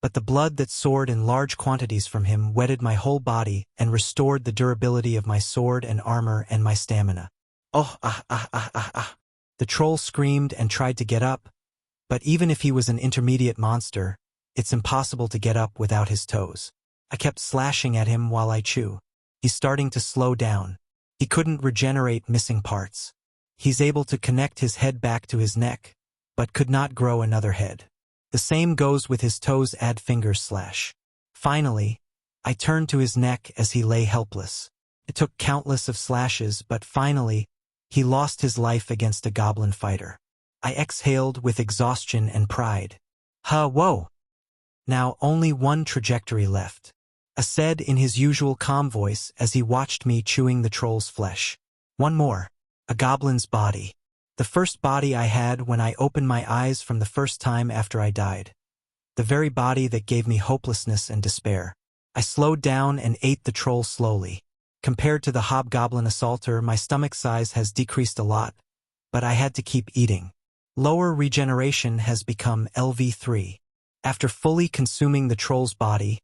S1: but the blood that soared in large quantities from him wetted my whole body and restored the durability of my sword and armor and my stamina. Oh, ah, ah, ah, ah, ah. The troll screamed and tried to get up, but even if he was an intermediate monster, it's impossible to get up without his toes. I kept slashing at him while I chew. He's starting to slow down. He couldn't regenerate missing parts. He's able to connect his head back to his neck, but could not grow another head. The same goes with his toes add fingers slash. Finally, I turned to his neck as he lay helpless. It took countless of slashes, but finally, he lost his life against a goblin fighter. I exhaled with exhaustion and pride. Whoa! Now only one trajectory left. I said in his usual calm voice as he watched me chewing the troll's flesh. One more. A goblin's body. The first body I had when I opened my eyes from the first time after I died. The very body that gave me hopelessness and despair. I slowed down and ate the troll slowly. Compared to the hobgoblin assaulter, my stomach size has decreased a lot, but I had to keep eating. Lower regeneration has become LV3. After fully consuming the troll's body,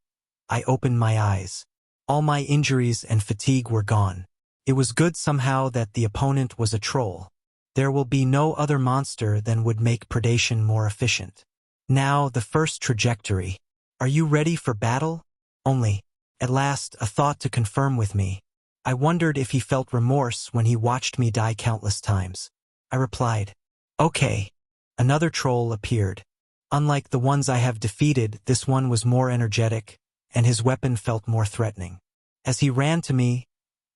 S1: I opened my eyes. All my injuries and fatigue were gone. It was good somehow that the opponent was a troll. There will be no other monster than would make predation more efficient. Now, the first trajectory. Are you ready for battle? Only, at last, a thought to confirm with me. I wondered if he felt remorse when he watched me die countless times. I replied, okay. Another troll appeared. Unlike the ones I have defeated, this one was more energetic, and his weapon felt more threatening. As he ran to me,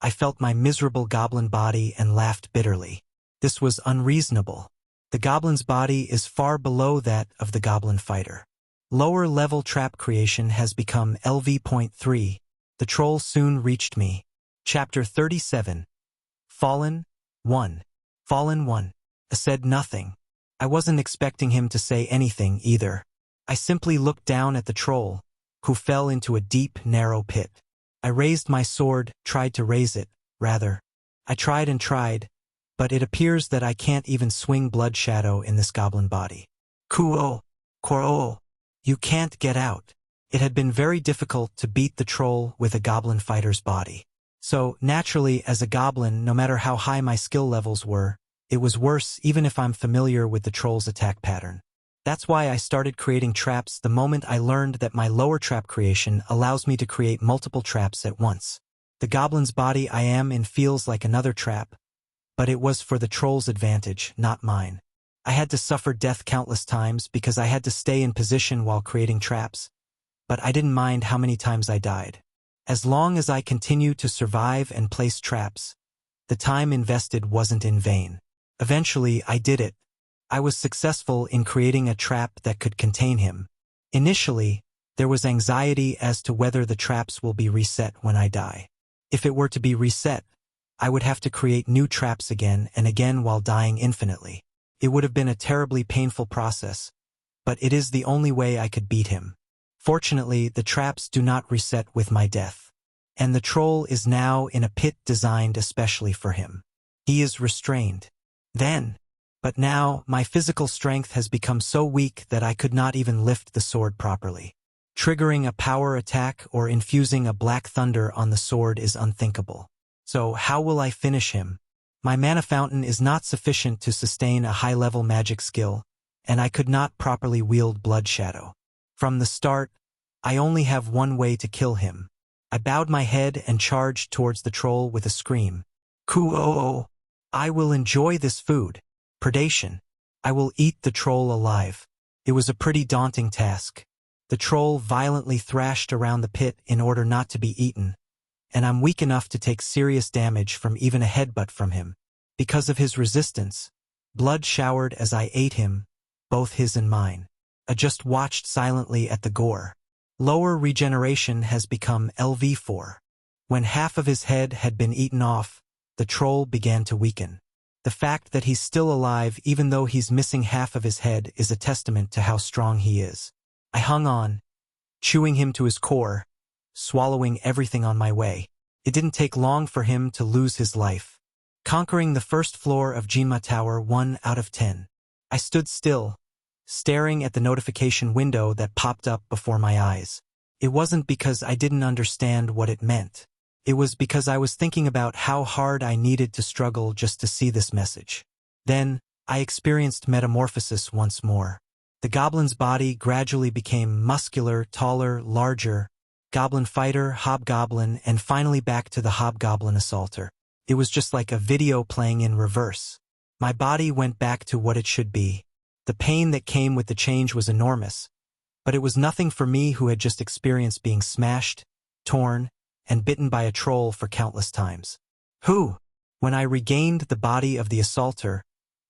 S1: I felt my miserable goblin body and laughed bitterly. This was unreasonable. The goblin's body is far below that of the goblin fighter. Lower level trap creation has become LV.3. The troll soon reached me. Chapter 37. Fallen 1. Fallen 1. I said nothing. I wasn't expecting him to say anything either. I simply looked down at the troll, who fell into a deep, narrow pit. I raised my sword, tried to raise it, rather. I tried and tried, but it appears that I can't even swing Blood Shadow in this goblin body. Kuo, Koro, you can't get out. It had been very difficult to beat the troll with a goblin fighter's body. So, naturally, as a goblin, no matter how high my skill levels were, it was worse even if I'm familiar with the troll's attack pattern. That's why I started creating traps the moment I learned that my lower trap creation allows me to create multiple traps at once. The goblin's body I am in feels like another trap, but it was for the troll's advantage, not mine. I had to suffer death countless times because I had to stay in position while creating traps, but I didn't mind how many times I died. As long as I continued to survive and place traps, the time invested wasn't in vain. Eventually, I did it. I was successful in creating a trap that could contain him. Initially, there was anxiety as to whether the traps will be reset when I die. If it were to be reset, I would have to create new traps again and again while dying infinitely. It would have been a terribly painful process, but it is the only way I could beat him. Fortunately, the traps do not reset with my death, and the troll is now in a pit designed especially for him. He is restrained. But now, my physical strength has become so weak that I could not even lift the sword properly. Triggering a power attack or infusing a black thunder on the sword is unthinkable. So how will I finish him? My mana fountain is not sufficient to sustain a high-level magic skill, and I could not properly wield Blood Shadow. From the start, I only have one way to kill him. I bowed my head and charged towards the troll with a scream. Kuo! I will enjoy this food. Predation. I will eat the troll alive. It was a pretty daunting task. The troll violently thrashed around the pit in order not to be eaten, and I'm weak enough to take serious damage from even a headbutt from him. Because of his resistance, blood showered as I ate him, both his and mine. I just watched silently at the gore. Lower regeneration has become LV4. When half of his head had been eaten off, the troll began to weaken. The fact that he's still alive even though he's missing half of his head is a testament to how strong he is. I hung on, chewing him to his core, swallowing everything on my way. It didn't take long for him to lose his life. Conquering the first floor of Jinma Tower 1 out of 10. I stood still, staring at the notification window that popped up before my eyes. It wasn't because I didn't understand what it meant. It was because I was thinking about how hard I needed to struggle just to see this message. Then, I experienced metamorphosis once more. The goblin's body gradually became muscular, taller, larger, goblin fighter, hobgoblin, and finally back to the hobgoblin assaulter. It was just like a video playing in reverse. My body went back to what it should be. The pain that came with the change was enormous, but it was nothing for me who had just experienced being smashed, torn, and bitten by a troll for countless times. When I regained the body of the assaulter,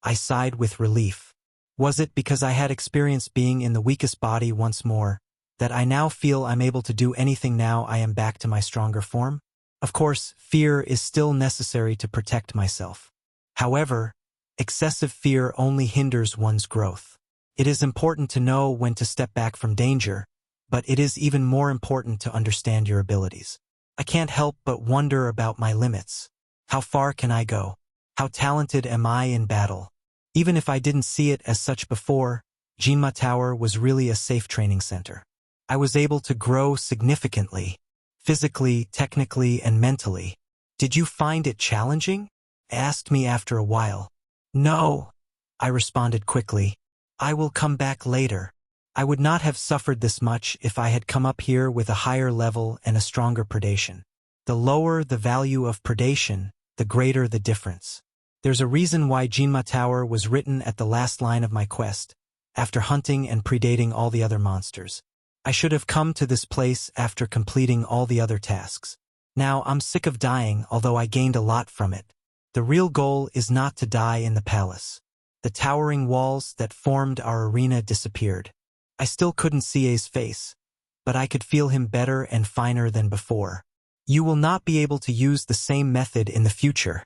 S1: I sighed with relief. Was it because I had experienced being in the weakest body once more, that I now feel I'm able to do anything now I am back to my stronger form? Of course, fear is still necessary to protect myself. However, excessive fear only hinders one's growth. It is important to know when to step back from danger, but it is even more important to understand your abilities. I can't help but wonder about my limits. How far can I go? How talented am I in battle? Even if I didn't see it as such before, Jinma Tower was really a safe training center. I was able to grow significantly, physically, technically, and mentally. Did you find it challenging? Asked me after a while. No, I responded quickly. I will come back later. I would not have suffered this much if I had come up here with a higher level and a stronger predation. The lower the value of predation, the greater the difference. There's a reason why Jinma Tower was written at the last line of my quest, after hunting and predating all the other monsters. I should have come to this place after completing all the other tasks. Now I'm sick of dying, although I gained a lot from it. The real goal is not to die in the palace. The towering walls that formed our arena disappeared. I still couldn't see A's face, but I could feel him better and finer than before. You will not be able to use the same method in the future,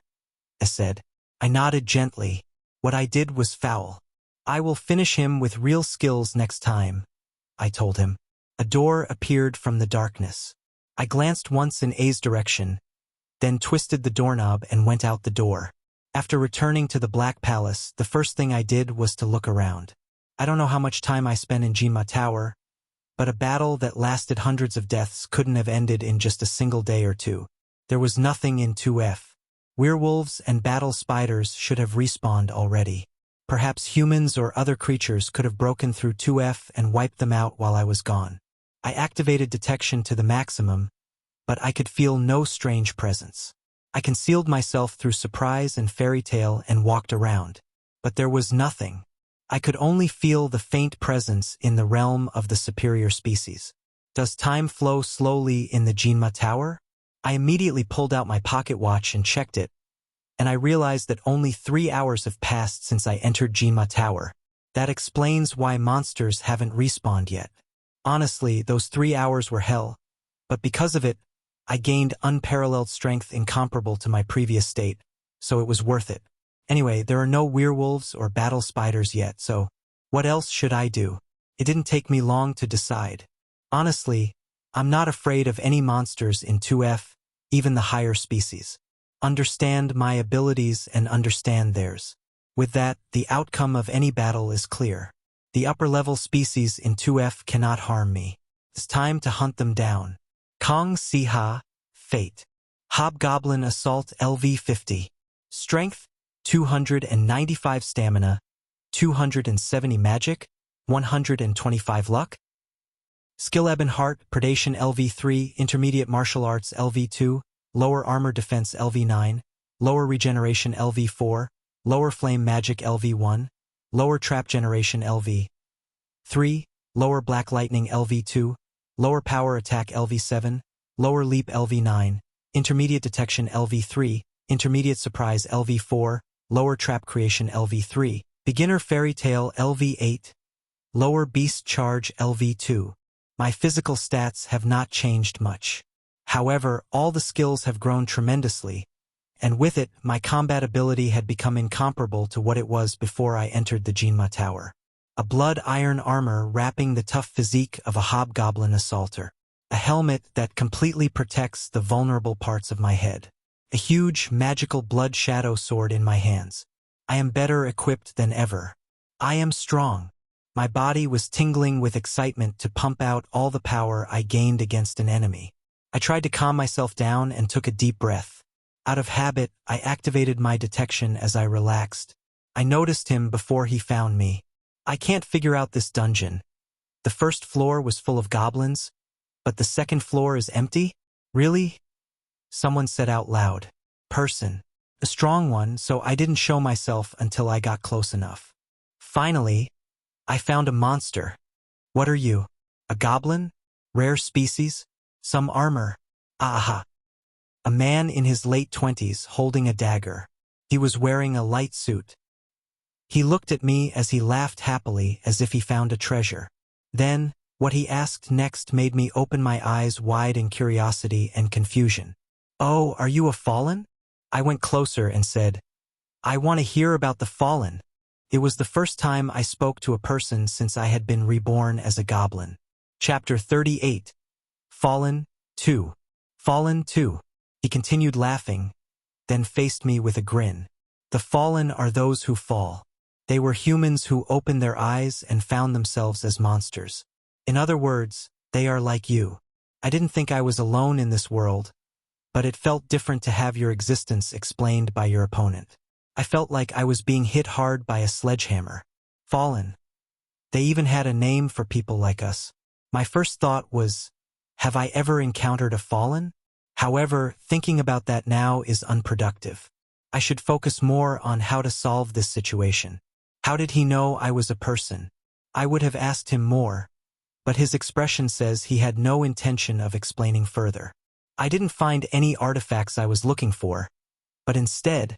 S1: I said. I nodded gently. What I did was foul. I will finish him with real skills next time, I told him. A door appeared from the darkness. I glanced once in A's direction, then twisted the doorknob and went out the door. After returning to the Black Palace, the first thing I did was to look around. I don't know how much time I spent in Jinma Tower, but a battle that lasted hundreds of deaths couldn't have ended in just a single day or two. There was nothing in 2F. Werewolves and battle spiders should have respawned already. Perhaps humans or other creatures could have broken through 2F and wiped them out while I was gone. I activated detection to the maximum, but I could feel no strange presence. I concealed myself through surprise and fairy tale and walked around. But there was nothing. I could only feel the faint presence in the realm of the superior species. Does time flow slowly in the Jinma Tower? I immediately pulled out my pocket watch and checked it, and I realized that only 3 hours have passed since I entered Jinma Tower. That explains why monsters haven't respawned yet. Honestly, those 3 hours were hell, but because of it, I gained unparalleled strength incomparable to my previous state, so it was worth it. Anyway, there are no werewolves or battle spiders yet, so what else should I do? It didn't take me long to decide. Honestly, I'm not afraid of any monsters in 2F, even the higher species. Understand my abilities and understand theirs. With that, the outcome of any battle is clear. The upper-level species in 2F cannot harm me. It's time to hunt them down. Kong Siha, Fate. Hobgoblin Assault LV50. Strength, 295 Stamina, 270 Magic, 125 Luck. Skill Ebon Heart, Predation LV3, Intermediate Martial Arts LV2, Lower Armor Defense LV9, Lower Regeneration LV4, Lower Flame Magic LV1, Lower Trap Generation LV3, Lower Black Lightning LV2, Lower Power Attack LV7, Lower Leap LV9, Intermediate Detection LV3, Intermediate Surprise LV4, Lower Trap Creation LV3, Beginner Fairy Tale LV8, Lower Beast Charge LV2. My physical stats have not changed much. However, all the skills have grown tremendously, and with it, my combat ability had become incomparable to what it was before I entered the Jinma Tower. A blood iron armor wrapping the tough physique of a hobgoblin assaulter. A helmet that completely protects the vulnerable parts of my head. A huge, magical blood shadow sword in my hands. I am better equipped than ever. I am strong. My body was tingling with excitement to pump out all the power I gained against an enemy. I tried to calm myself down and took a deep breath. Out of habit, I activated my detection as I relaxed. I noticed him before he found me. I can't figure out this dungeon. The first floor was full of goblins, but the second floor is empty? Really? Someone said out loud. Person. A strong one, so I didn't show myself until I got close enough. Finally, I found a monster. What are you? A goblin? Rare species? Some armor? Aha. A man in his late 20s holding a dagger. He was wearing a light suit. He looked at me as he laughed happily as if he found a treasure. Then, what he asked next made me open my eyes wide in curiosity and confusion. Oh, are you a fallen? I went closer and said, I want to hear about the fallen. It was the first time I spoke to a person since I had been reborn as a goblin. Chapter 38. Fallen 2. Fallen 2. He continued laughing, then faced me with a grin. The fallen are those who fall. They were humans who opened their eyes and found themselves as monsters. In other words, they are like you. I didn't think I was alone in this world, but it felt different to have your existence explained by your opponent. I felt like I was being hit hard by a sledgehammer. Fallen. They even had a name for people like us. My first thought was, have I ever encountered a fallen? However, thinking about that now is unproductive. I should focus more on how to solve this situation. How did he know I was a person? I would have asked him more, but his expression says he had no intention of explaining further. I didn't find any artifacts I was looking for, but instead,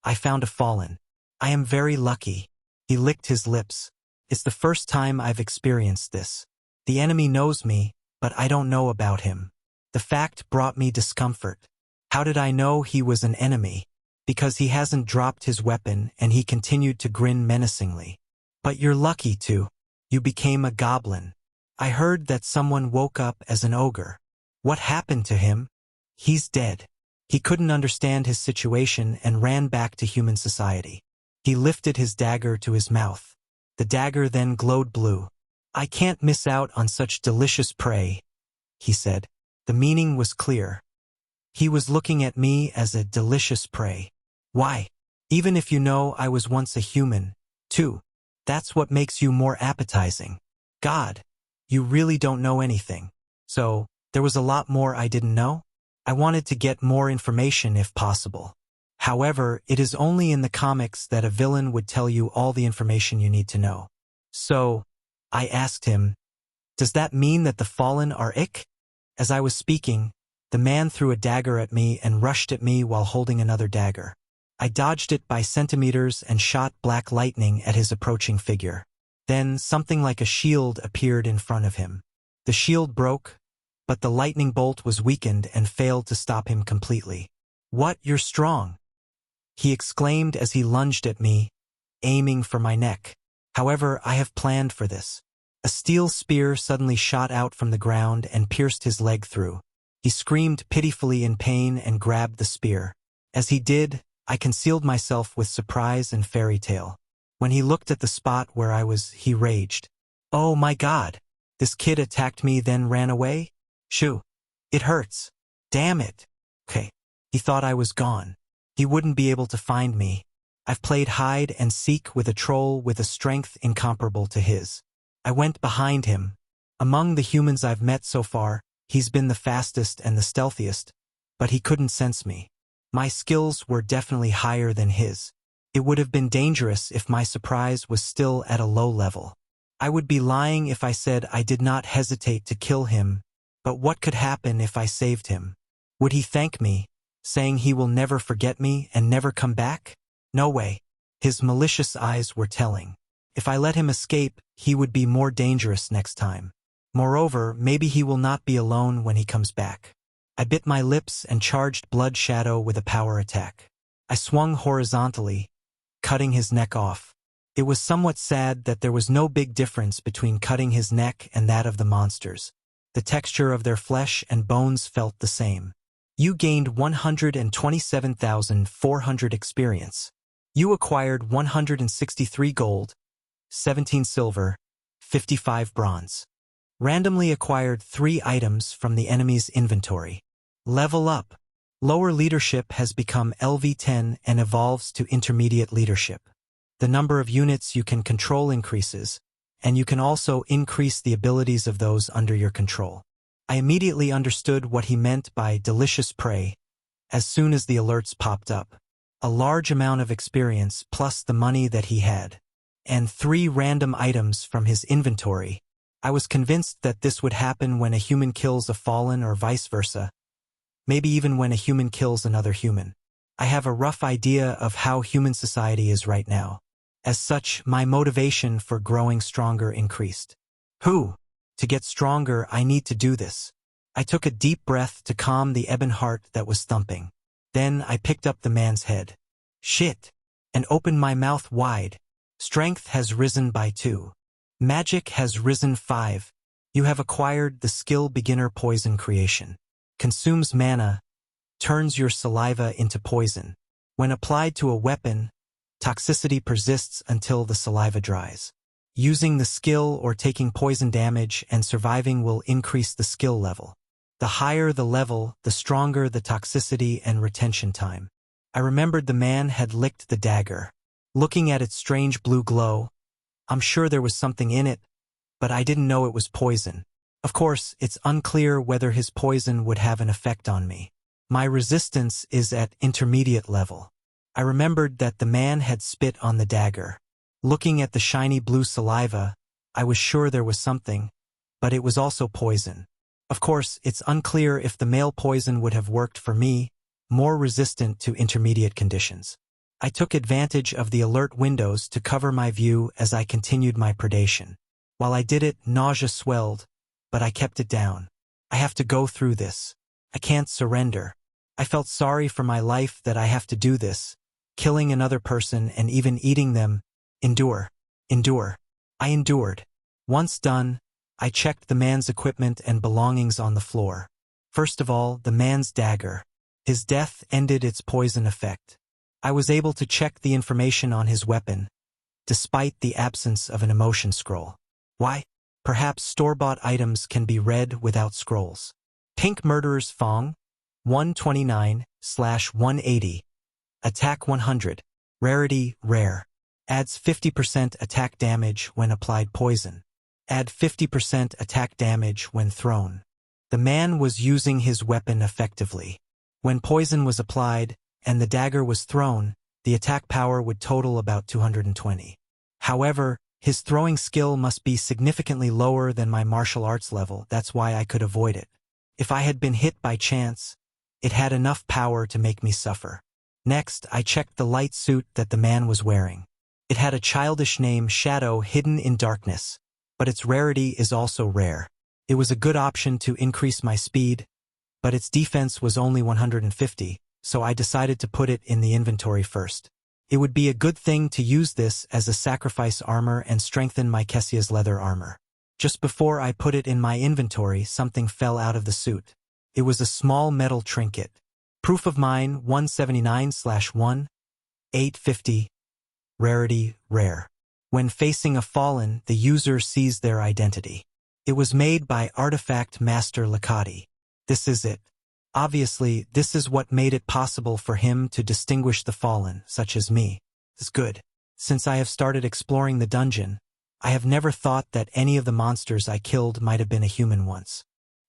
S1: I found a fallen. I am very lucky. He licked his lips. It's the first time I've experienced this. The enemy knows me, but I don't know about him. The fact brought me discomfort. How did I know he was an enemy? Because he hasn't dropped his weapon and he continued to grin menacingly. But you're lucky too. You became a goblin. I heard that someone woke up as an ogre. What happened to him? He's dead. He couldn't understand his situation and ran back to human society. He lifted his dagger to his mouth. The dagger then glowed blue. I can't miss out on such delicious prey, he said. The meaning was clear. He was looking at me as a delicious prey. Why? Even if you know I was once a human, too. That's what makes you more appetizing. God, you really don't know anything. So, there was a lot more I didn't know. I wanted to get more information if possible. However, it is only in the comics that a villain would tell you all the information you need to know. So, I asked him, does that mean that the fallen are ick? As I was speaking, the man threw a dagger at me and rushed at me while holding another dagger. I dodged it by centimeters and shot black lightning at his approaching figure. Then something like a shield appeared in front of him. The shield broke, but the lightning bolt was weakened and failed to stop him completely. What, you're strong! He exclaimed as he lunged at me, aiming for my neck. However, I have planned for this. A steel spear suddenly shot out from the ground and pierced his leg through. He screamed pitifully in pain and grabbed the spear. As he did, I concealed myself with surprise and fairy tale. When he looked at the spot where I was, he raged. Oh my God! This kid attacked me then ran away? Shoo! It hurts. Damn it! Okay. He thought I was gone. He wouldn't be able to find me. I've played hide and seek with a troll with a strength incomparable to his. I went behind him. Among the humans I've met so far, he's been the fastest and the stealthiest, but he couldn't sense me. My skills were definitely higher than his. It would have been dangerous if my surprise was still at a low level. I would be lying if I said I did not hesitate to kill him, but what could happen if I saved him? Would he thank me, saying he will never forget me and never come back? No way. His malicious eyes were telling. If I let him escape, he would be more dangerous next time. Moreover, maybe he will not be alone when he comes back. I bit my lips and charged Blood Shadow with a power attack. I swung horizontally, cutting his neck off. It was somewhat sad that there was no big difference between cutting his neck and that of the monsters. The texture of their flesh and bones felt the same. You gained 127,400 experience. You acquired 163 gold, 17 silver, 55 bronze. Randomly acquired 3 items from the enemy's inventory. Level up. Lower leadership has become LV10 and evolves to intermediate leadership. The number of units you can control increases, and you can also increase the abilities of those under your control. I immediately understood what he meant by delicious prey as soon as the alerts popped up. A large amount of experience plus the money that he had, and 3 random items from his inventory. I was convinced that this would happen when a human kills a fallen or vice versa, maybe even when a human kills another human. I have a rough idea of how human society is right now. As such, my motivation for growing stronger increased. To get stronger, I need to do this. I took a deep breath to calm the ebon heart that was thumping. Then I picked up the man's head. Shit! And opened my mouth wide. Strength has risen by 2. Magic has risen 5. You have acquired the skill Beginner Poison Creation. Consumes mana, turns your saliva into poison. When applied to a weapon, toxicity persists until the saliva dries. Using the skill or taking poison damage and surviving will increase the skill level. The higher the level, the stronger the toxicity and retention time. I remembered the man had licked the dagger. Looking at its strange blue glow, I'm sure there was something in it, but I didn't know it was poison. Of course, it's unclear whether his poison would have an effect on me. My resistance is at intermediate level. I remembered that the man had spit on the dagger. Looking at the shiny blue saliva, I was sure there was something, but it was also poison. Of course, it's unclear if the male poison would have worked for me, more resistant to intermediate conditions. I took advantage of the alert windows to cover my view as I continued my predation. While I did it, nausea swelled, but I kept it down. I have to go through this. I can't surrender. I felt sorry for my life that I have to do this, killing another person and even eating them. Endure. Endure. I endured. Once done, I checked the man's equipment and belongings on the floor. First of all, the man's dagger. His death ended its poison effect. I was able to check the information on his weapon, despite the absence of an emotion scroll. Why? Perhaps store-bought items can be read without scrolls. Pink Murderer's Fong, 129/180. Attack 100. Rarity, rare. Adds 50% attack damage when applied poison. Add 50% attack damage when thrown. The man was using his weapon effectively. When poison was applied, and the dagger was thrown, the attack power would total about 220. However, his throwing skill must be significantly lower than my martial arts level, that's why I could avoid it. If I had been hit by chance, it had enough power to make me suffer. Next, I checked the light suit that the man was wearing. It had a childish name, Shadow, hidden in darkness, but its rarity is also rare. It was a good option to increase my speed, but its defense was only 150, so I decided to put it in the inventory first. It would be a good thing to use this as a sacrifice armor and strengthen my Kessia's leather armor. Just before I put it in my inventory, something fell out of the suit. It was a small metal trinket. Proof of mine, 179/1, 850. Rarity, rare. When facing a fallen, the user sees their identity. It was made by Artifact Master Lakati. This is it. Obviously, this is what made it possible for him to distinguish the fallen, such as me. It's good. Since I have started exploring the dungeon, I have never thought that any of the monsters I killed might have been a human once.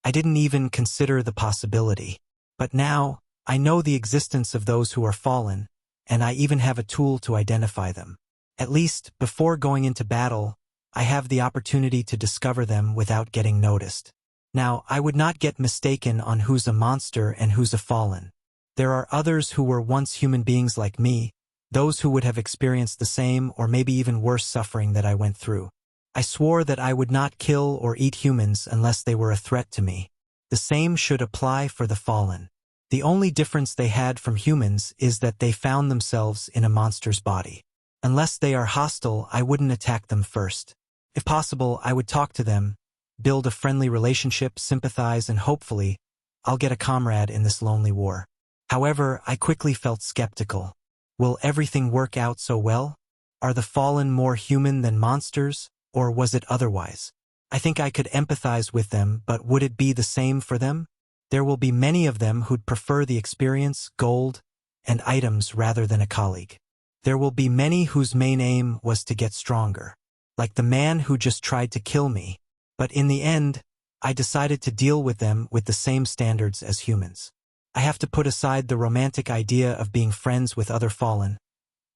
S1: I didn't even consider the possibility. But now, I know the existence of those who are fallen, and I even have a tool to identify them. At least, before going into battle, I have the opportunity to discover them without getting noticed. Now, I would not get mistaken on who's a monster and who's a fallen. There are others who were once human beings like me, those who would have experienced the same or maybe even worse suffering that I went through. I swore that I would not kill or eat humans unless they were a threat to me. The same should apply for the fallen. The only difference they had from humans is that they found themselves in a monster's body. Unless they are hostile, I wouldn't attack them first. If possible, I would talk to them, build a friendly relationship, sympathize, and hopefully, I'll get a comrade in this lonely war. However, I quickly felt skeptical. Will everything work out so well? Are the fallen more human than monsters, or was it otherwise? I think I could empathize with them, but would it be the same for them? There will be many of them who'd prefer the experience, gold, and items rather than a colleague. There will be many whose main aim was to get stronger, like the man who just tried to kill me. But in the end, I decided to deal with them with the same standards as humans. I have to put aside the romantic idea of being friends with other fallen,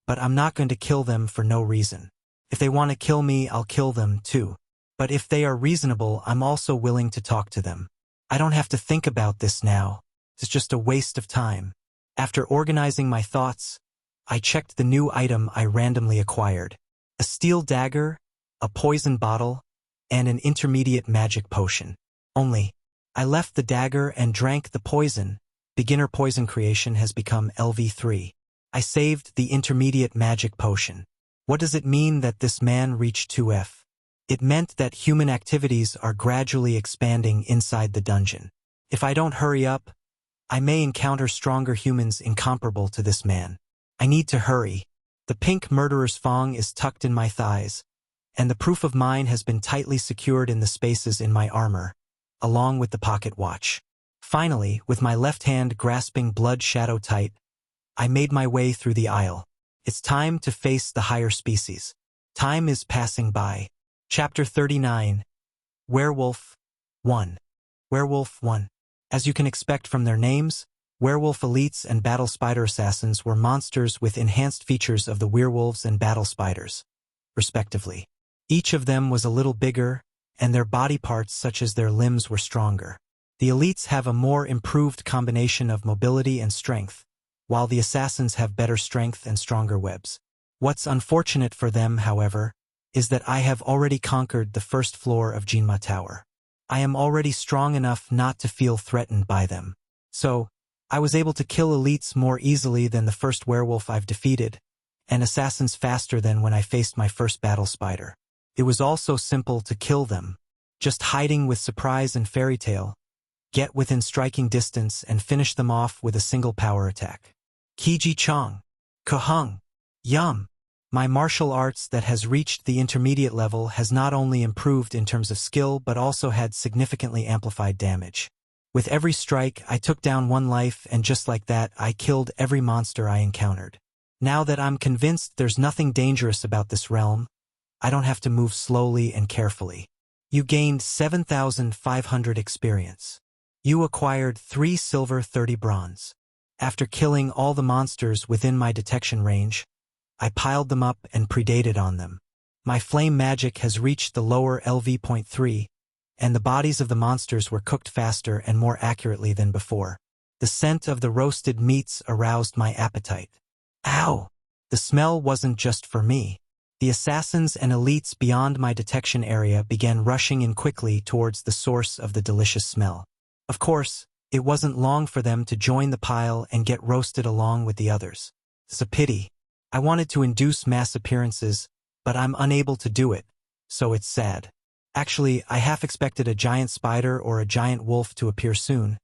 S1: but I'm not going to kill them for no reason. If they want to kill me, I'll kill them too. But if they are reasonable, I'm also willing to talk to them. I don't have to think about this now. It's just a waste of time. After organizing my thoughts, I checked the new item I randomly acquired. A steel dagger, a poison bottle, and an intermediate magic potion. Only, I left the dagger and drank the poison. Beginner poison creation has become LV3. I saved the intermediate magic potion. What does it mean that this man reached 2F? It meant that human activities are gradually expanding inside the dungeon. If I don't hurry up, I may encounter stronger humans incomparable to this man. I need to hurry. The pink murderer's fong is tucked in my thighs, and the proof of mine has been tightly secured in the spaces in my armor, along with the pocket watch. Finally, with my left hand grasping blood shadow tight, I made my way through the aisle. It's time to face the higher species. Time is passing by. Chapter 39. Werewolf 1. Werewolf 1. As you can expect from their names, werewolf elites and battle spider assassins were monsters with enhanced features of the werewolves and battle spiders, respectively. Each of them was a little bigger, and their body parts such as their limbs were stronger. The elites have a more improved combination of mobility and strength, while the assassins have better strength and stronger webs. What's unfortunate for them, however, is that I have already conquered the first floor of Jinma Tower. I am already strong enough not to feel threatened by them. So, I was able to kill elites more easily than the first werewolf I've defeated, and assassins faster than when I faced my first battle spider. It was also simple to kill them, just hiding with surprise and fairy tale, get within striking distance and finish them off with a single power attack. Kiji Chong. Kahung. Yum. My martial arts that has reached the intermediate level has not only improved in terms of skill but also had significantly amplified damage. With every strike, I took down one life, and just like that, I killed every monster I encountered. Now that I'm convinced there's nothing dangerous about this realm, I don't have to move slowly and carefully. You gained 7,500 experience. You acquired 3 silver 30 bronze. After killing all the monsters within my detection range, I piled them up and predated on them. My flame magic has reached the lower LV.3, and the bodies of the monsters were cooked faster and more accurately than before. The scent of the roasted meats aroused my appetite. Ow! The smell wasn't just for me. The assassins and elites beyond my detection area began rushing in quickly towards the source of the delicious smell. Of course, it wasn't long for them to join the pile and get roasted along with the others. It's a pity. I wanted to induce mass appearances, but I'm unable to do it, so it's sad. Actually, I half expected a giant spider or a giant wolf to appear soon,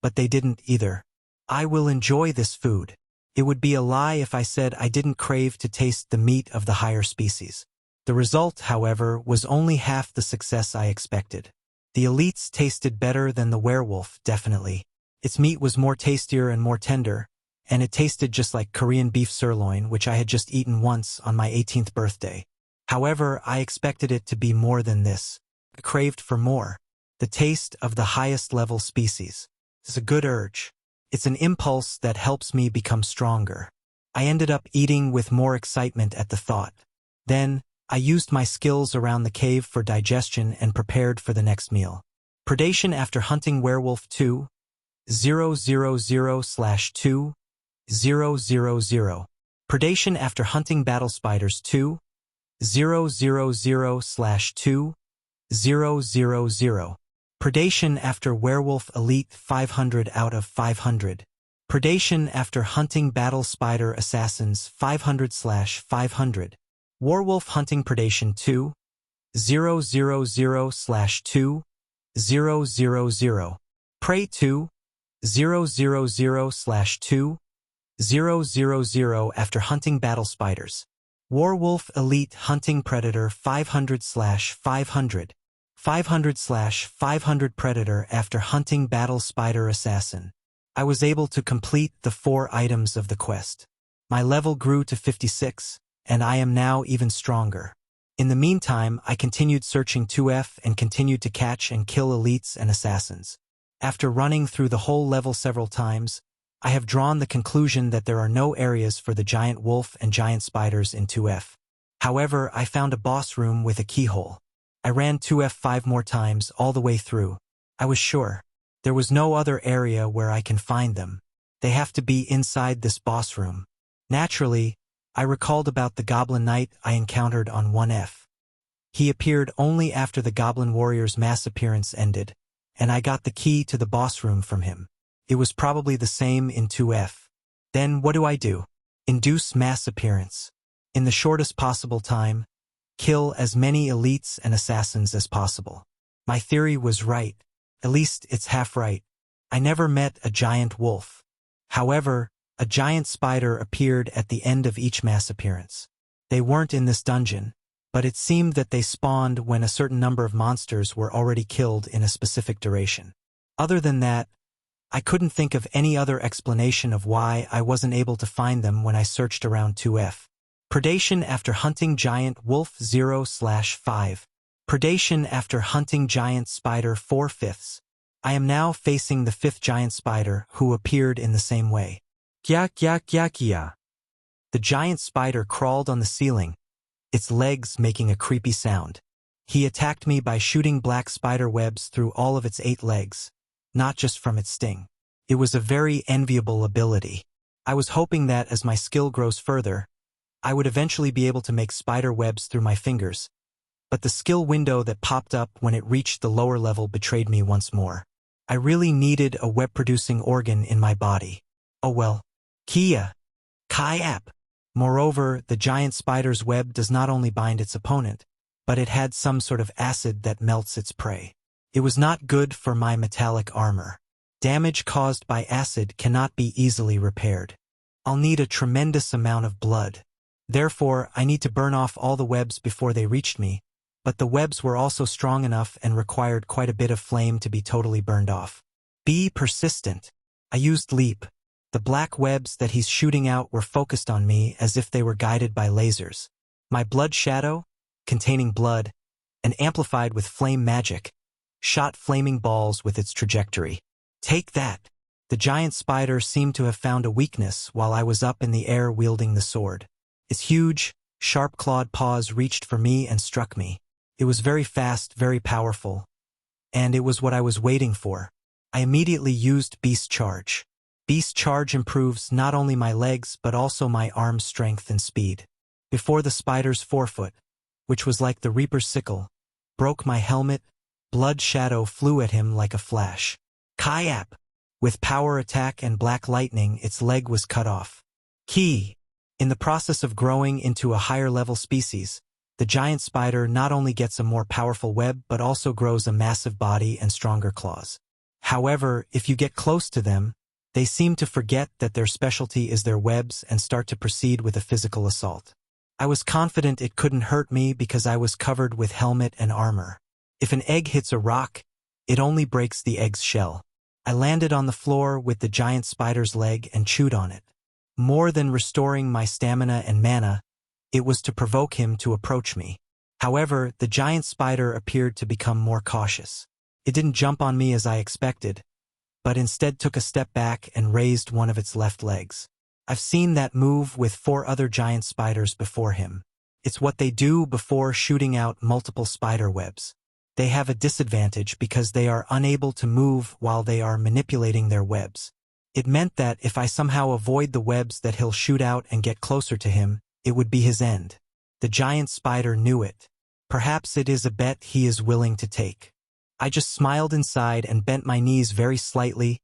S1: but they didn't either. I will enjoy this food. It would be a lie if I said I didn't crave to taste the meat of the higher species. The result, however, was only half the success I expected. The elites tasted better than the werewolf, definitely. Its meat was more tastier and more tender, and it tasted just like Korean beef sirloin, which I had just eaten once on my 18th birthday. However, I expected it to be more than this. I craved for more. The taste of the highest level species. It's a good urge. It's an impulse that helps me become stronger. I ended up eating with more excitement at the thought. Then, I used my skills around the cave for digestion and prepared for the next meal. Predation after hunting werewolf 2, 000/2, 000. Predation after hunting battle spiders 2, 000/2, 000. Predation after werewolf elite 500 out of 500. Predation after hunting battle spider assassins 500/500. Werewolf hunting predation 2, 000/2, 000. Prey 2, 000/2, 000 after hunting battle spiders. Werewolf elite hunting predator 500/500. 500/500 predator after hunting battle spider assassin. I was able to complete the 4 items of the quest. My level grew to 56, and I am now even stronger. In the meantime, I continued searching 2F and continued to catch and kill elites and assassins. After running through the whole level several times, I have drawn the conclusion that there are no areas for the giant wolf and giant spiders in 2F. However, I found a boss room with a keyhole. I ran 2F 5 more times all the way through. I was sure. There was no other area where I can find them. They have to be inside this boss room. Naturally, I recalled about the Goblin Knight I encountered on 1F. He appeared only after the Goblin Warrior's mass appearance ended, and I got the key to the boss room from him. It was probably the same in 2F. Then what do? Induce mass appearance. In the shortest possible time, kill as many elites and assassins as possible. My theory was right. At least it's half right. I never met a giant wolf. However, a giant spider appeared at the end of each mass appearance. They weren't in this dungeon, but it seemed that they spawned when a certain number of monsters were already killed in a specific duration. Other than that, I couldn't think of any other explanation of why I wasn't able to find them when I searched around 2F. Predation after hunting giant wolf 0/5. Predation after hunting giant spider 4/5. I am now facing the 5th giant spider who appeared in the same way. Kya kya kya kya. The giant spider crawled on the ceiling, its legs making a creepy sound. He attacked me by shooting black spider webs through all of its 8 legs. not just from its sting. It was a very enviable ability. I was hoping that as my skill grows further, I would eventually be able to make spider webs through my fingers, but the skill window that popped up when it reached the lower level betrayed me once more. I really needed a web-producing organ in my body. Oh well. Kia. Kai-ap. Moreover, the giant spider's web does not only bind its opponent, but it had some sort of acid that melts its prey. It was not good for my metallic armor. Damage caused by acid cannot be easily repaired. I'll need a tremendous amount of blood. Therefore, I need to burn off all the webs before they reached me, but the webs were also strong enough and required quite a bit of flame to be totally burned off. Be persistent. I used leap. The black webs that he's shooting out were focused on me as if they were guided by lasers. My blood shadow, containing blood, and amplified with flame magic, shot flaming balls with its trajectory. Take that! The giant spider seemed to have found a weakness while I was up in the air wielding the sword. Its huge, sharp-clawed paws reached for me and struck me. It was very fast, very powerful, and it was what I was waiting for. I immediately used Beast Charge. Beast Charge improves not only my legs but also my arm strength and speed. Before the spider's forefoot, which was like the Reaper's sickle, broke my helmet, Blood Shadow flew at him like a flash. Kai-ap! With power attack and black lightning, its leg was cut off. Key! In the process of growing into a higher-level species, the giant spider not only gets a more powerful web but also grows a massive body and stronger claws. However, if you get close to them, they seem to forget that their specialty is their webs and start to proceed with a physical assault. I was confident it couldn't hurt me because I was covered with helmet and armor. If an egg hits a rock, it only breaks the egg's shell. I landed on the floor with the giant spider's leg and chewed on it. More than restoring my stamina and mana, it was to provoke him to approach me. However, the giant spider appeared to become more cautious. It didn't jump on me as I expected, but instead took a step back and raised one of its left legs. I've seen that move with 4 other giant spiders before him. It's what they do before shooting out multiple spider webs. They have a disadvantage because they are unable to move while they are manipulating their webs. It meant that if I somehow avoid the webs that he'll shoot out and get closer to him, it would be his end. The giant spider knew it. Perhaps it is a bet he is willing to take. I just smiled inside and bent my knees very slightly,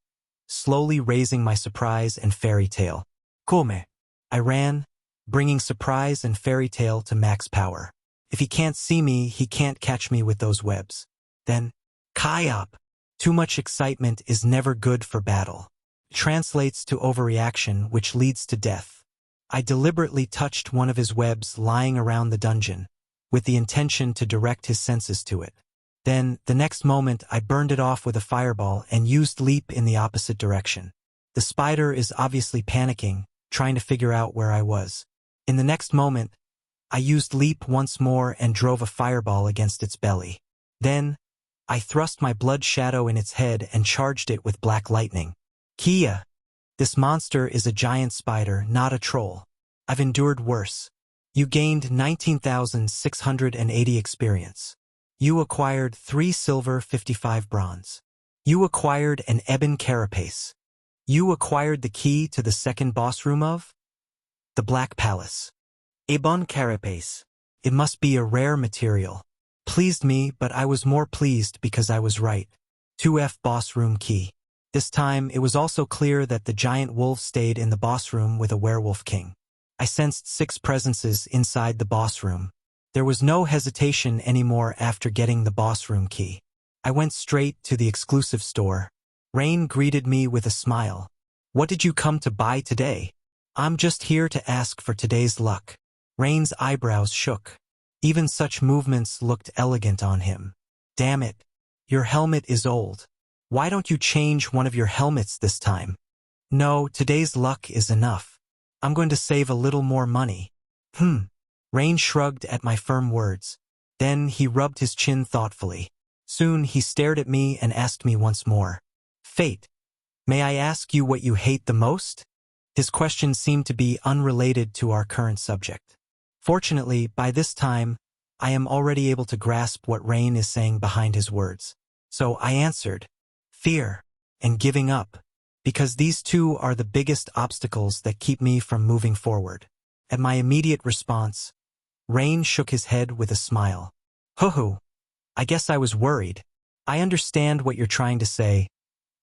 S1: slowly raising my surprise and fairy tail. Come. I ran, bringing surprise and fairy tail to max power. If he can't see me, he can't catch me with those webs. Then, Kai-up! Too much excitement is never good for battle. It translates to overreaction, which leads to death. I deliberately touched one of his webs lying around the dungeon, with the intention to direct his senses to it. Then, the next moment, I burned it off with a fireball and used leap in the opposite direction. The spider is obviously panicking, trying to figure out where I was. In the next moment, I used leap once more and drove a fireball against its belly. Then, I thrust my blood shadow in its head and charged it with black lightning. Kia! This monster is a giant spider, not a troll. I've endured worse. You gained 19,680 experience. You acquired 3 silver, 55 bronze. You acquired an ebon carapace. You acquired the key to the second boss room of the Black Palace. Ebon carapace. It must be a rare material. Pleased me, but I was more pleased because I was right. 2F boss room key. This time, it was also clear that the giant wolf stayed in the boss room with a werewolf king. I sensed 6 presences inside the boss room. There was no hesitation anymore after getting the boss room key. I went straight to the exclusive store. Rain greeted me with a smile. What did you come to buy today? I'm just here to ask for today's luck. Rain's eyebrows shook. Even such movements looked elegant on him. Damn it. Your helmet is old. Why don't you change one of your helmets this time? No, today's luck is enough. I'm going to save a little more money. Rain shrugged at my firm words. Then he rubbed his chin thoughtfully. Soon he stared at me and asked me once more. Fate, may I ask you what you hate the most? His question seemed to be unrelated to our current subject. Fortunately, by this time, I am already able to grasp what Rain is saying behind his words. So I answered, fear. and giving up, because these two are the biggest obstacles that keep me from moving forward. At my immediate response, Rain shook his head with a smile. Hoo-hoo, I guess I was worried. I understand what you're trying to say,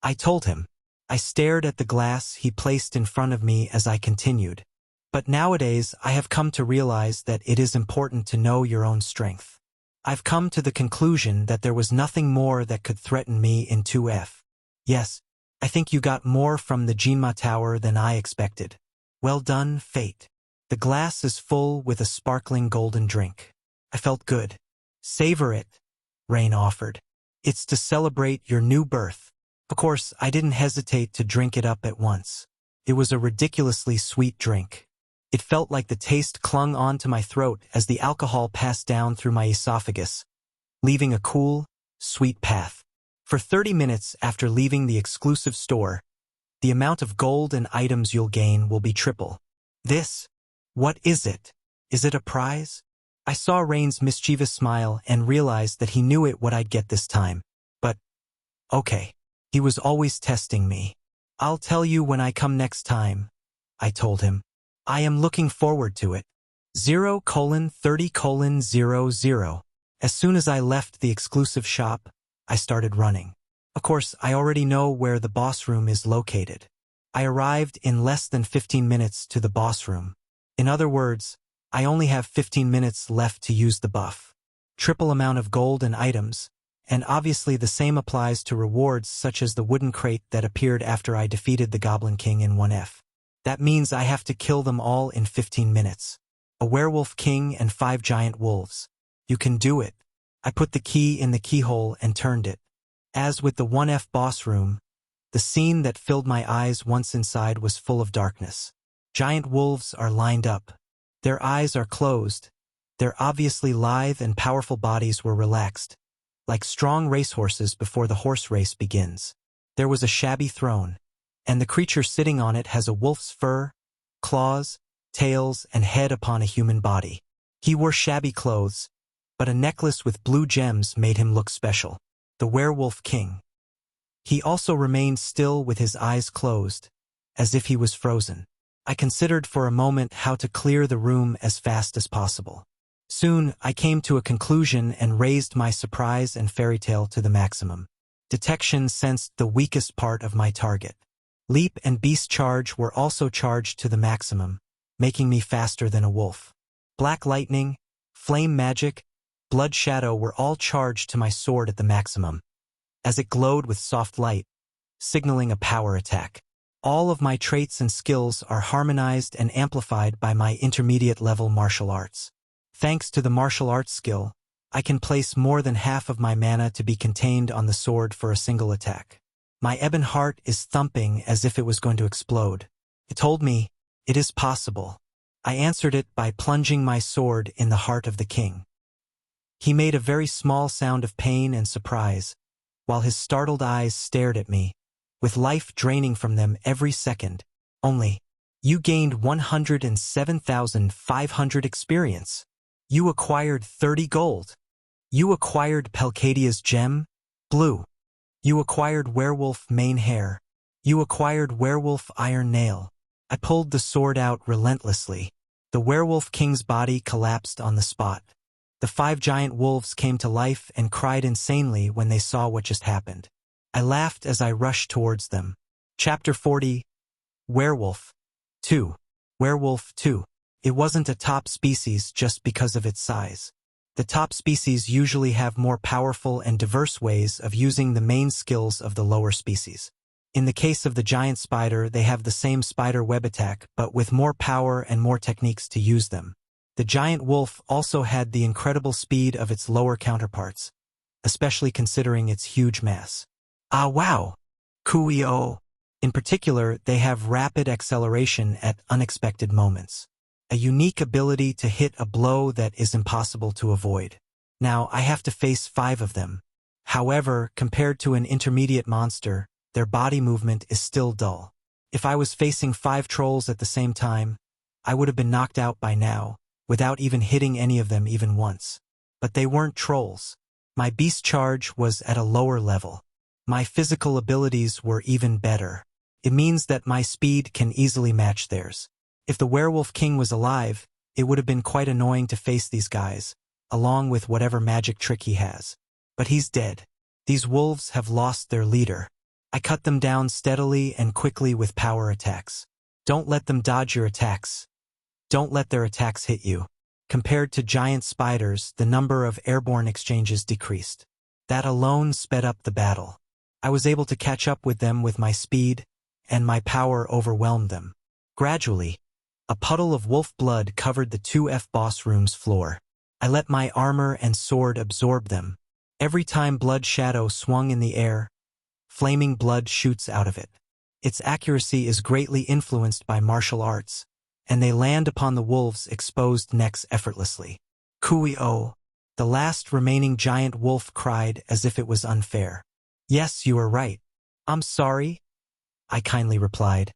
S1: I told him. I stared at the glass he placed in front of me as I continued. But nowadays, I have come to realize that it is important to know your own strength. I've come to the conclusion that there was nothing more that could threaten me in 2F. Yes, I think you got more from the Jinma Tower than I expected. Well done, Fate. The glass is full with a sparkling golden drink. I felt good. Savor it, Rain offered. It's to celebrate your new birth. Of course, I didn't hesitate to drink it up at once. It was a ridiculously sweet drink. It felt like the taste clung onto my throat as the alcohol passed down through my esophagus, leaving a cool, sweet path. For 30 minutes after leaving the exclusive store, the amount of gold and items you'll gain will be triple. What is it? Is it a prize? I saw Rain's mischievous smile and realized that he knew what I'd get this time. But, okay. He was always testing me. I'll tell you when I come next time, I told him. I am looking forward to it. 0:30:00. As soon as I left the exclusive shop, I started running. Of course, I already know where the boss room is located. I arrived in less than 15 minutes to the boss room. In other words, I only have 15 minutes left to use the buff. Triple amount of gold and items, and obviously the same applies to rewards such as the wooden crate that appeared after I defeated the Goblin King in 1F. That means I have to kill them all in 15 minutes. A werewolf king and 5 giant wolves. You can do it. I put the key in the keyhole and turned it. As with the 1F boss room, the scene that filled my eyes once inside was full of darkness. Giant wolves are lined up. Their eyes are closed. Their obviously lithe and powerful bodies were relaxed, like strong racehorses before the horse race begins. There was a shabby throne, and the creature sitting on it has a wolf's fur, claws, tails, and head upon a human body. He wore shabby clothes, but a necklace with blue gems made him look special. The werewolf king. He also remained still with his eyes closed, as if he was frozen. I considered for a moment how to clear the room as fast as possible. Soon, I came to a conclusion and raised my surprise and fairy tale to the maximum. Detection sensed the weakest part of my target. Leap and beast charge were also charged to the maximum, making me faster than a wolf. Black lightning, flame magic, blood shadow were all charged to my sword at the maximum, as it glowed with soft light, signaling a power attack. All of my traits and skills are harmonized and amplified by my intermediate-level martial arts. Thanks to the martial arts skill, I can place more than half of my mana to be contained on the sword for a single attack. My ebon heart is thumping as if it was going to explode. It told me, it is possible. I answered it by plunging my sword in the heart of the king. He made a very small sound of pain and surprise, while his startled eyes stared at me, with life draining from them every second. Only, you gained 107,500 experience. You acquired 30 gold. You acquired Pelcadia's gem, blue. You acquired werewolf mane hair. You acquired werewolf iron nail. I pulled the sword out relentlessly. The werewolf king's body collapsed on the spot. The 5 giant wolves came to life and cried insanely when they saw what just happened. I laughed as I rushed towards them. Chapter 40. Werewolf 2. Werewolf 2. It wasn't a top species just because of its size. The top species usually have more powerful and diverse ways of using the main skills of the lower species. In the case of the giant spider, they have the same spider web attack, but with more power and more techniques to use them. The giant wolf also had the incredible speed of its lower counterparts, especially considering its huge mass. Ah wow! Kuio! In particular, they have rapid acceleration at unexpected moments. A unique ability to hit a blow that is impossible to avoid. Now, I have to face 5 of them. However, compared to an intermediate monster, their body movement is still dull. If I was facing 5 trolls at the same time, I would have been knocked out by now, without even hitting any of them even once. But they weren't trolls. My beast charge was at a lower level. My physical abilities were even better. It means that my speed can easily match theirs. If the Werewolf King was alive, it would have been quite annoying to face these guys, along with whatever magic trick he has. But he's dead. These wolves have lost their leader. I cut them down steadily and quickly with power attacks. Don't let them dodge your attacks. Don't let their attacks hit you. Compared to giant spiders, the number of airborne exchanges decreased. That alone sped up the battle. I was able to catch up with them with my speed, and my power overwhelmed them. Gradually, a puddle of wolf blood covered the 2F boss room's floor. I let my armor and sword absorb them. Every time Blood Shadow swung in the air, flaming blood shoots out of it. Its accuracy is greatly influenced by martial arts, and they land upon the wolves' exposed necks effortlessly. Kui-o! The last remaining giant wolf cried as if it was unfair. Yes, you are right. I'm sorry, I kindly replied,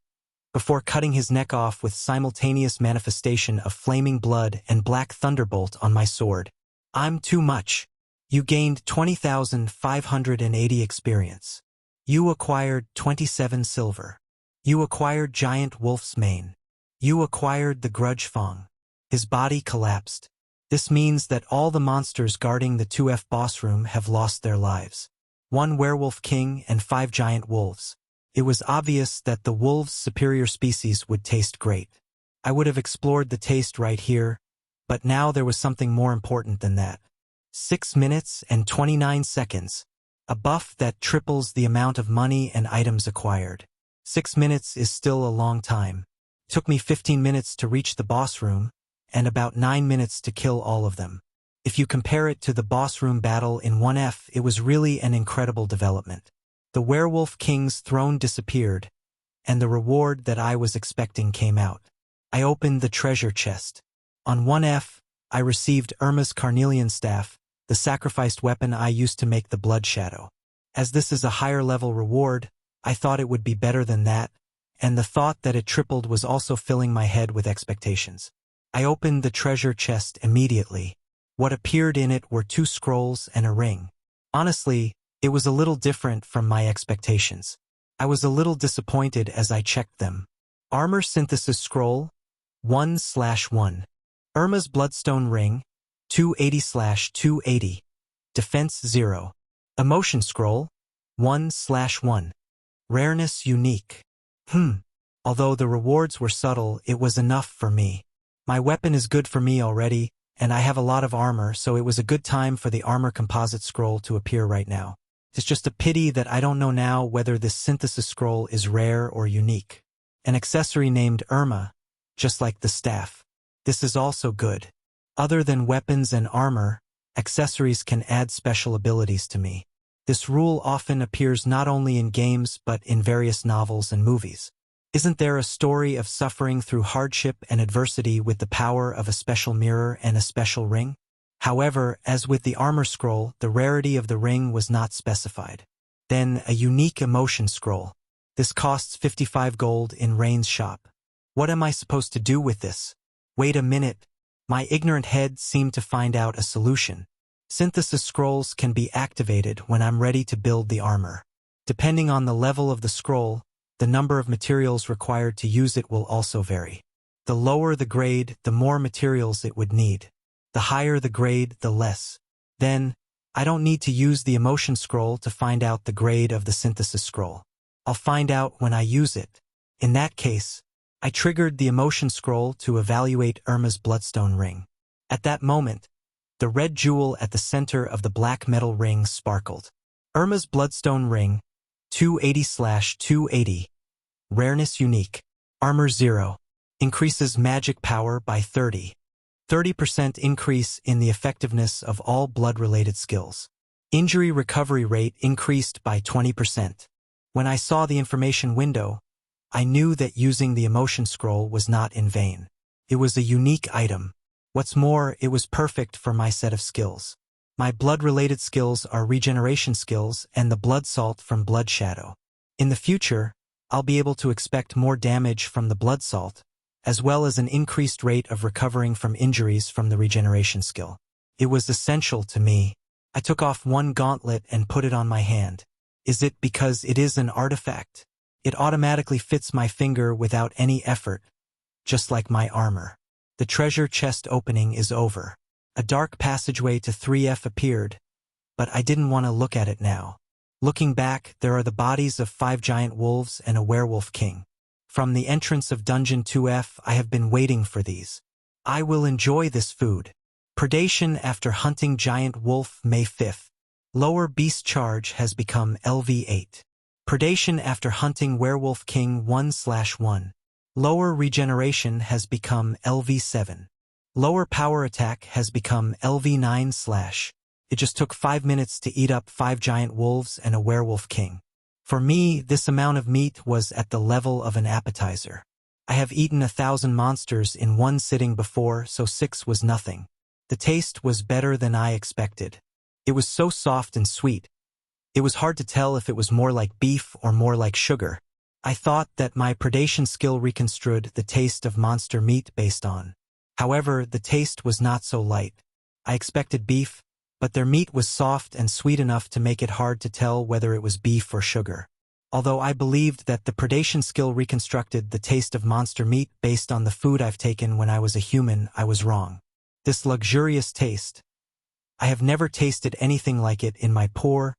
S1: before cutting his neck off with simultaneous manifestation of flaming blood and black thunderbolt on my sword. I'm too much. You gained 20,580 experience. You acquired 27 silver. You acquired Giant Wolf's Mane. You acquired the Grudge Fang. His body collapsed. This means that all the monsters guarding the 2F boss room have lost their lives. 1 Werewolf King and 5 giant wolves. It was obvious that the wolves' superior species would taste great. I would have explored the taste right here, but now there was something more important than that. 6 minutes and 29 seconds. A buff that triples the amount of money and items acquired. 6 minutes is still a long time. It took me 15 minutes to reach the boss room, and about 9 minutes to kill all of them. If you compare it to the boss room battle in 1F, it was really an incredible development. The Werewolf King's throne disappeared, and the reward that I was expecting came out. I opened the treasure chest. On 1F, I received Irma's carnelian staff, the sacrificed weapon I used to make the Blood Shadow. As this is a higher level reward, I thought it would be better than that, and the thought that it tripled was also filling my head with expectations. I opened the treasure chest immediately. What appeared in it were 2 scrolls and a ring. Honestly, it was a little different from my expectations. I was a little disappointed as I checked them. Armor Synthesis Scroll, 1/1. Irma's Bloodstone Ring, 280/280. Defense 0. Emotion Scroll, 1/1. Rareness Unique. Although the rewards were subtle, it was enough for me. My weapon is good for me already, and I have a lot of armor, so it was a good time for the Armor Composite Scroll to appear right now. It's just a pity that I don't know now whether this synthesis scroll is rare or unique. An accessory named Irma, just like the staff. This is also good. Other than weapons and armor, accessories can add special abilities to me. This rule often appears not only in games but in various novels and movies. Isn't there a story of suffering through hardship and adversity with the power of a special mirror and a special ring? However, as with the armor scroll, the rarity of the ring was not specified. Then, a unique emotion scroll. This costs 55 gold in Rain's shop. What am I supposed to do with this? Wait a minute. My ignorant head seemed to find out a solution. Synthesis scrolls can be activated when I'm ready to build the armor. Depending on the level of the scroll, the number of materials required to use it will also vary. The lower the grade, the more materials it would need. The higher the grade, the less. Then, I don't need to use the emotion scroll to find out the grade of the synthesis scroll. I'll find out when I use it. In that case, I triggered the emotion scroll to evaluate Irma's bloodstone ring. At that moment, the red jewel at the center of the black metal ring sparkled. Irma's bloodstone ring, 280/280. Rareness Unique. Armor 0. Increases magic power by 30. 30% increase in the effectiveness of all blood-related skills. Injury recovery rate increased by 20%. When I saw the information window, I knew that using the emotion scroll was not in vain. It was a unique item. What's more, it was perfect for my set of skills. My blood-related skills are regeneration skills and the blood salt from Blood Shadow. In the future, I'll be able to expect more damage from the blood salt, as well as an increased rate of recovering from injuries from the regeneration skill. It was essential to me. I took off one gauntlet and put it on my hand. Is it because it is an artifact? It automatically fits my finger without any effort, just like my armor. The treasure chest opening is over. A dark passageway to 3F appeared, but I didn't want to look at it now. Looking back, there are the bodies of 5 giant wolves and a werewolf king. From the entrance of Dungeon 2F, I have been waiting for these. I will enjoy this food. Predation after hunting giant wolf May 5th. Lower beast charge has become LV8. Predation after hunting werewolf king 1/1. Lower regeneration has become LV7. Lower power attack has become LV9/. It just took 5 minutes to eat up 5 giant wolves and a werewolf king. For me, this amount of meat was at the level of an appetizer. I have eaten 1,000 monsters in one sitting before, so 6 was nothing. The taste was better than I expected. It was so soft and sweet. It was hard to tell if it was more like beef or more like sugar. I thought that my predation skill reconstrued the taste of monster meat based on. However, the taste was not so light. I expected beef, but their meat was soft and sweet enough to make it hard to tell whether it was beef or sugar. Although I believed that the predation skill reconstructed the taste of monster meat based on the food I've taken when I was a human, I was wrong. This luxurious taste. I have never tasted anything like it in my poor,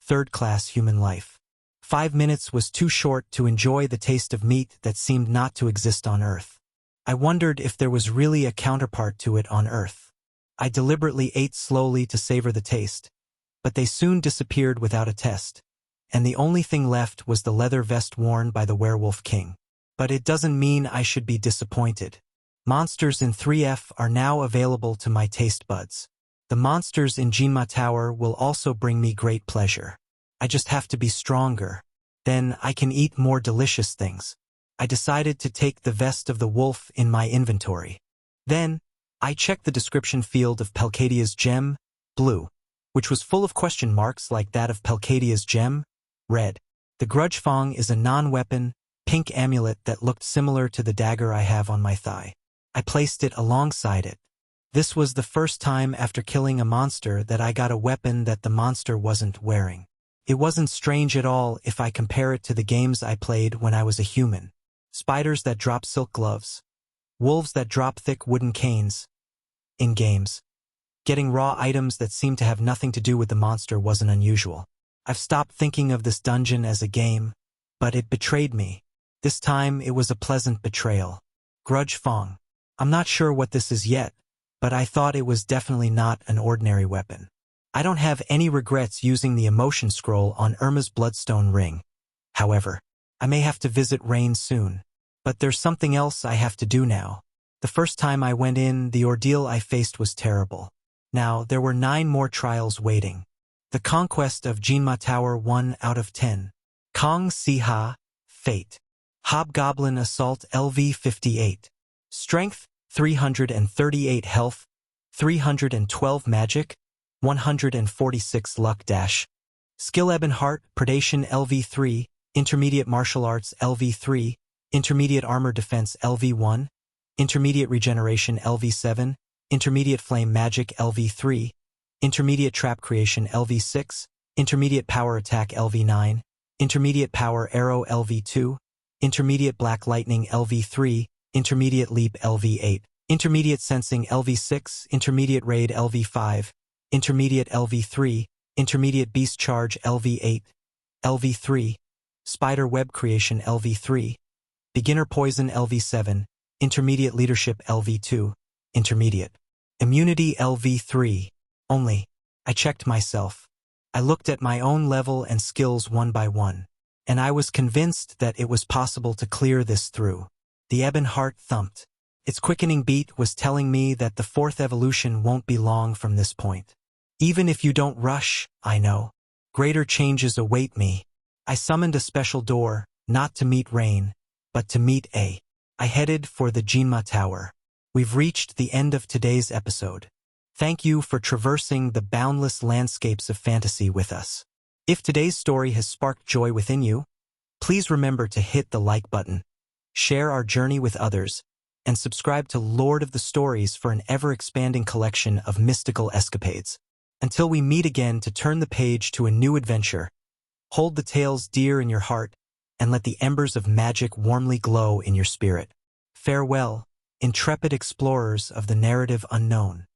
S1: third-class human life. 5 minutes was too short to enjoy the taste of meat that seemed not to exist on Earth. I wondered if there was really a counterpart to it on Earth. I deliberately ate slowly to savor the taste, but they soon disappeared without a test, and the only thing left was the leather vest worn by the werewolf king. But it doesn't mean I should be disappointed. Monsters in 3F are now available to my taste buds. The monsters in Jinma Tower will also bring me great pleasure. I just have to be stronger. Then I can eat more delicious things. I decided to take the vest of the wolf in my inventory. Then, I checked the description field of Pelcadia's gem, blue, which was full of question marks like that of Pelcadia's gem, red. The Grudge Fong is a non-weapon, pink amulet that looked similar to the dagger I have on my thigh. I placed it alongside it. This was the first time after killing a monster that I got a weapon that the monster wasn't wearing. It wasn't strange at all if I compare it to the games I played when I was a human. Spiders that drop silk gloves. Wolves that drop thick wooden canes. In games. Getting raw items that seemed to have nothing to do with the monster wasn't unusual. I've stopped thinking of this dungeon as a game, but it betrayed me. This time it was a pleasant betrayal. Grudge Fong. I'm not sure what this is yet, but I thought it was definitely not an ordinary weapon. I don't have any regrets using the emotion scroll on Irma's bloodstone ring. However, I may have to visit Rain soon. But there's something else I have to do now. The first time I went in, the ordeal I faced was terrible. Now, there were 9 more trials waiting. The Conquest of Jinma Tower 1 out of 10. Kong Siha, Fate. Hobgoblin Assault LV58. Strength, 338 health, 312 magic, 146 luck dash. Skill Ebonheart, Predation LV3, Intermediate Martial Arts LV3, Intermediate Armor Defense LV1, Intermediate Regeneration LV7, Intermediate Flame Magic LV3, Intermediate Trap Creation LV6, Intermediate Power Attack LV9, Intermediate Power Arrow LV2, Intermediate Black Lightning LV3, Intermediate Leap LV8, Intermediate Sensing LV6, Intermediate Raid LV5, Intermediate LV3, Intermediate Beast Charge LV8, LV3, Spider Web Creation LV3, Beginner Poison LV7, Intermediate Leadership LV2, Intermediate Immunity LV3. Only, I checked myself. I looked at my own level and skills one by one, and I was convinced that it was possible to clear this through. The Ebon heart thumped. Its quickening beat was telling me that the 4th evolution won't be long from this point. Even if you don't rush, I know. Greater changes await me. I summoned a special door, not to meet Rain, but to meet A. I headed for the Jinma Tower. We've reached the end of today's episode. Thank you for traversing the boundless landscapes of fantasy with us. If today's story has sparked joy within you, please remember to hit the like button, share our journey with others, and subscribe to Lord of the Stories for an ever-expanding collection of mystical escapades. Until we meet again to turn the page to a new adventure, Hold the tales dear in your heart, and let the embers of magic warmly glow in your spirit. Farewell, intrepid explorers of the narrative unknown.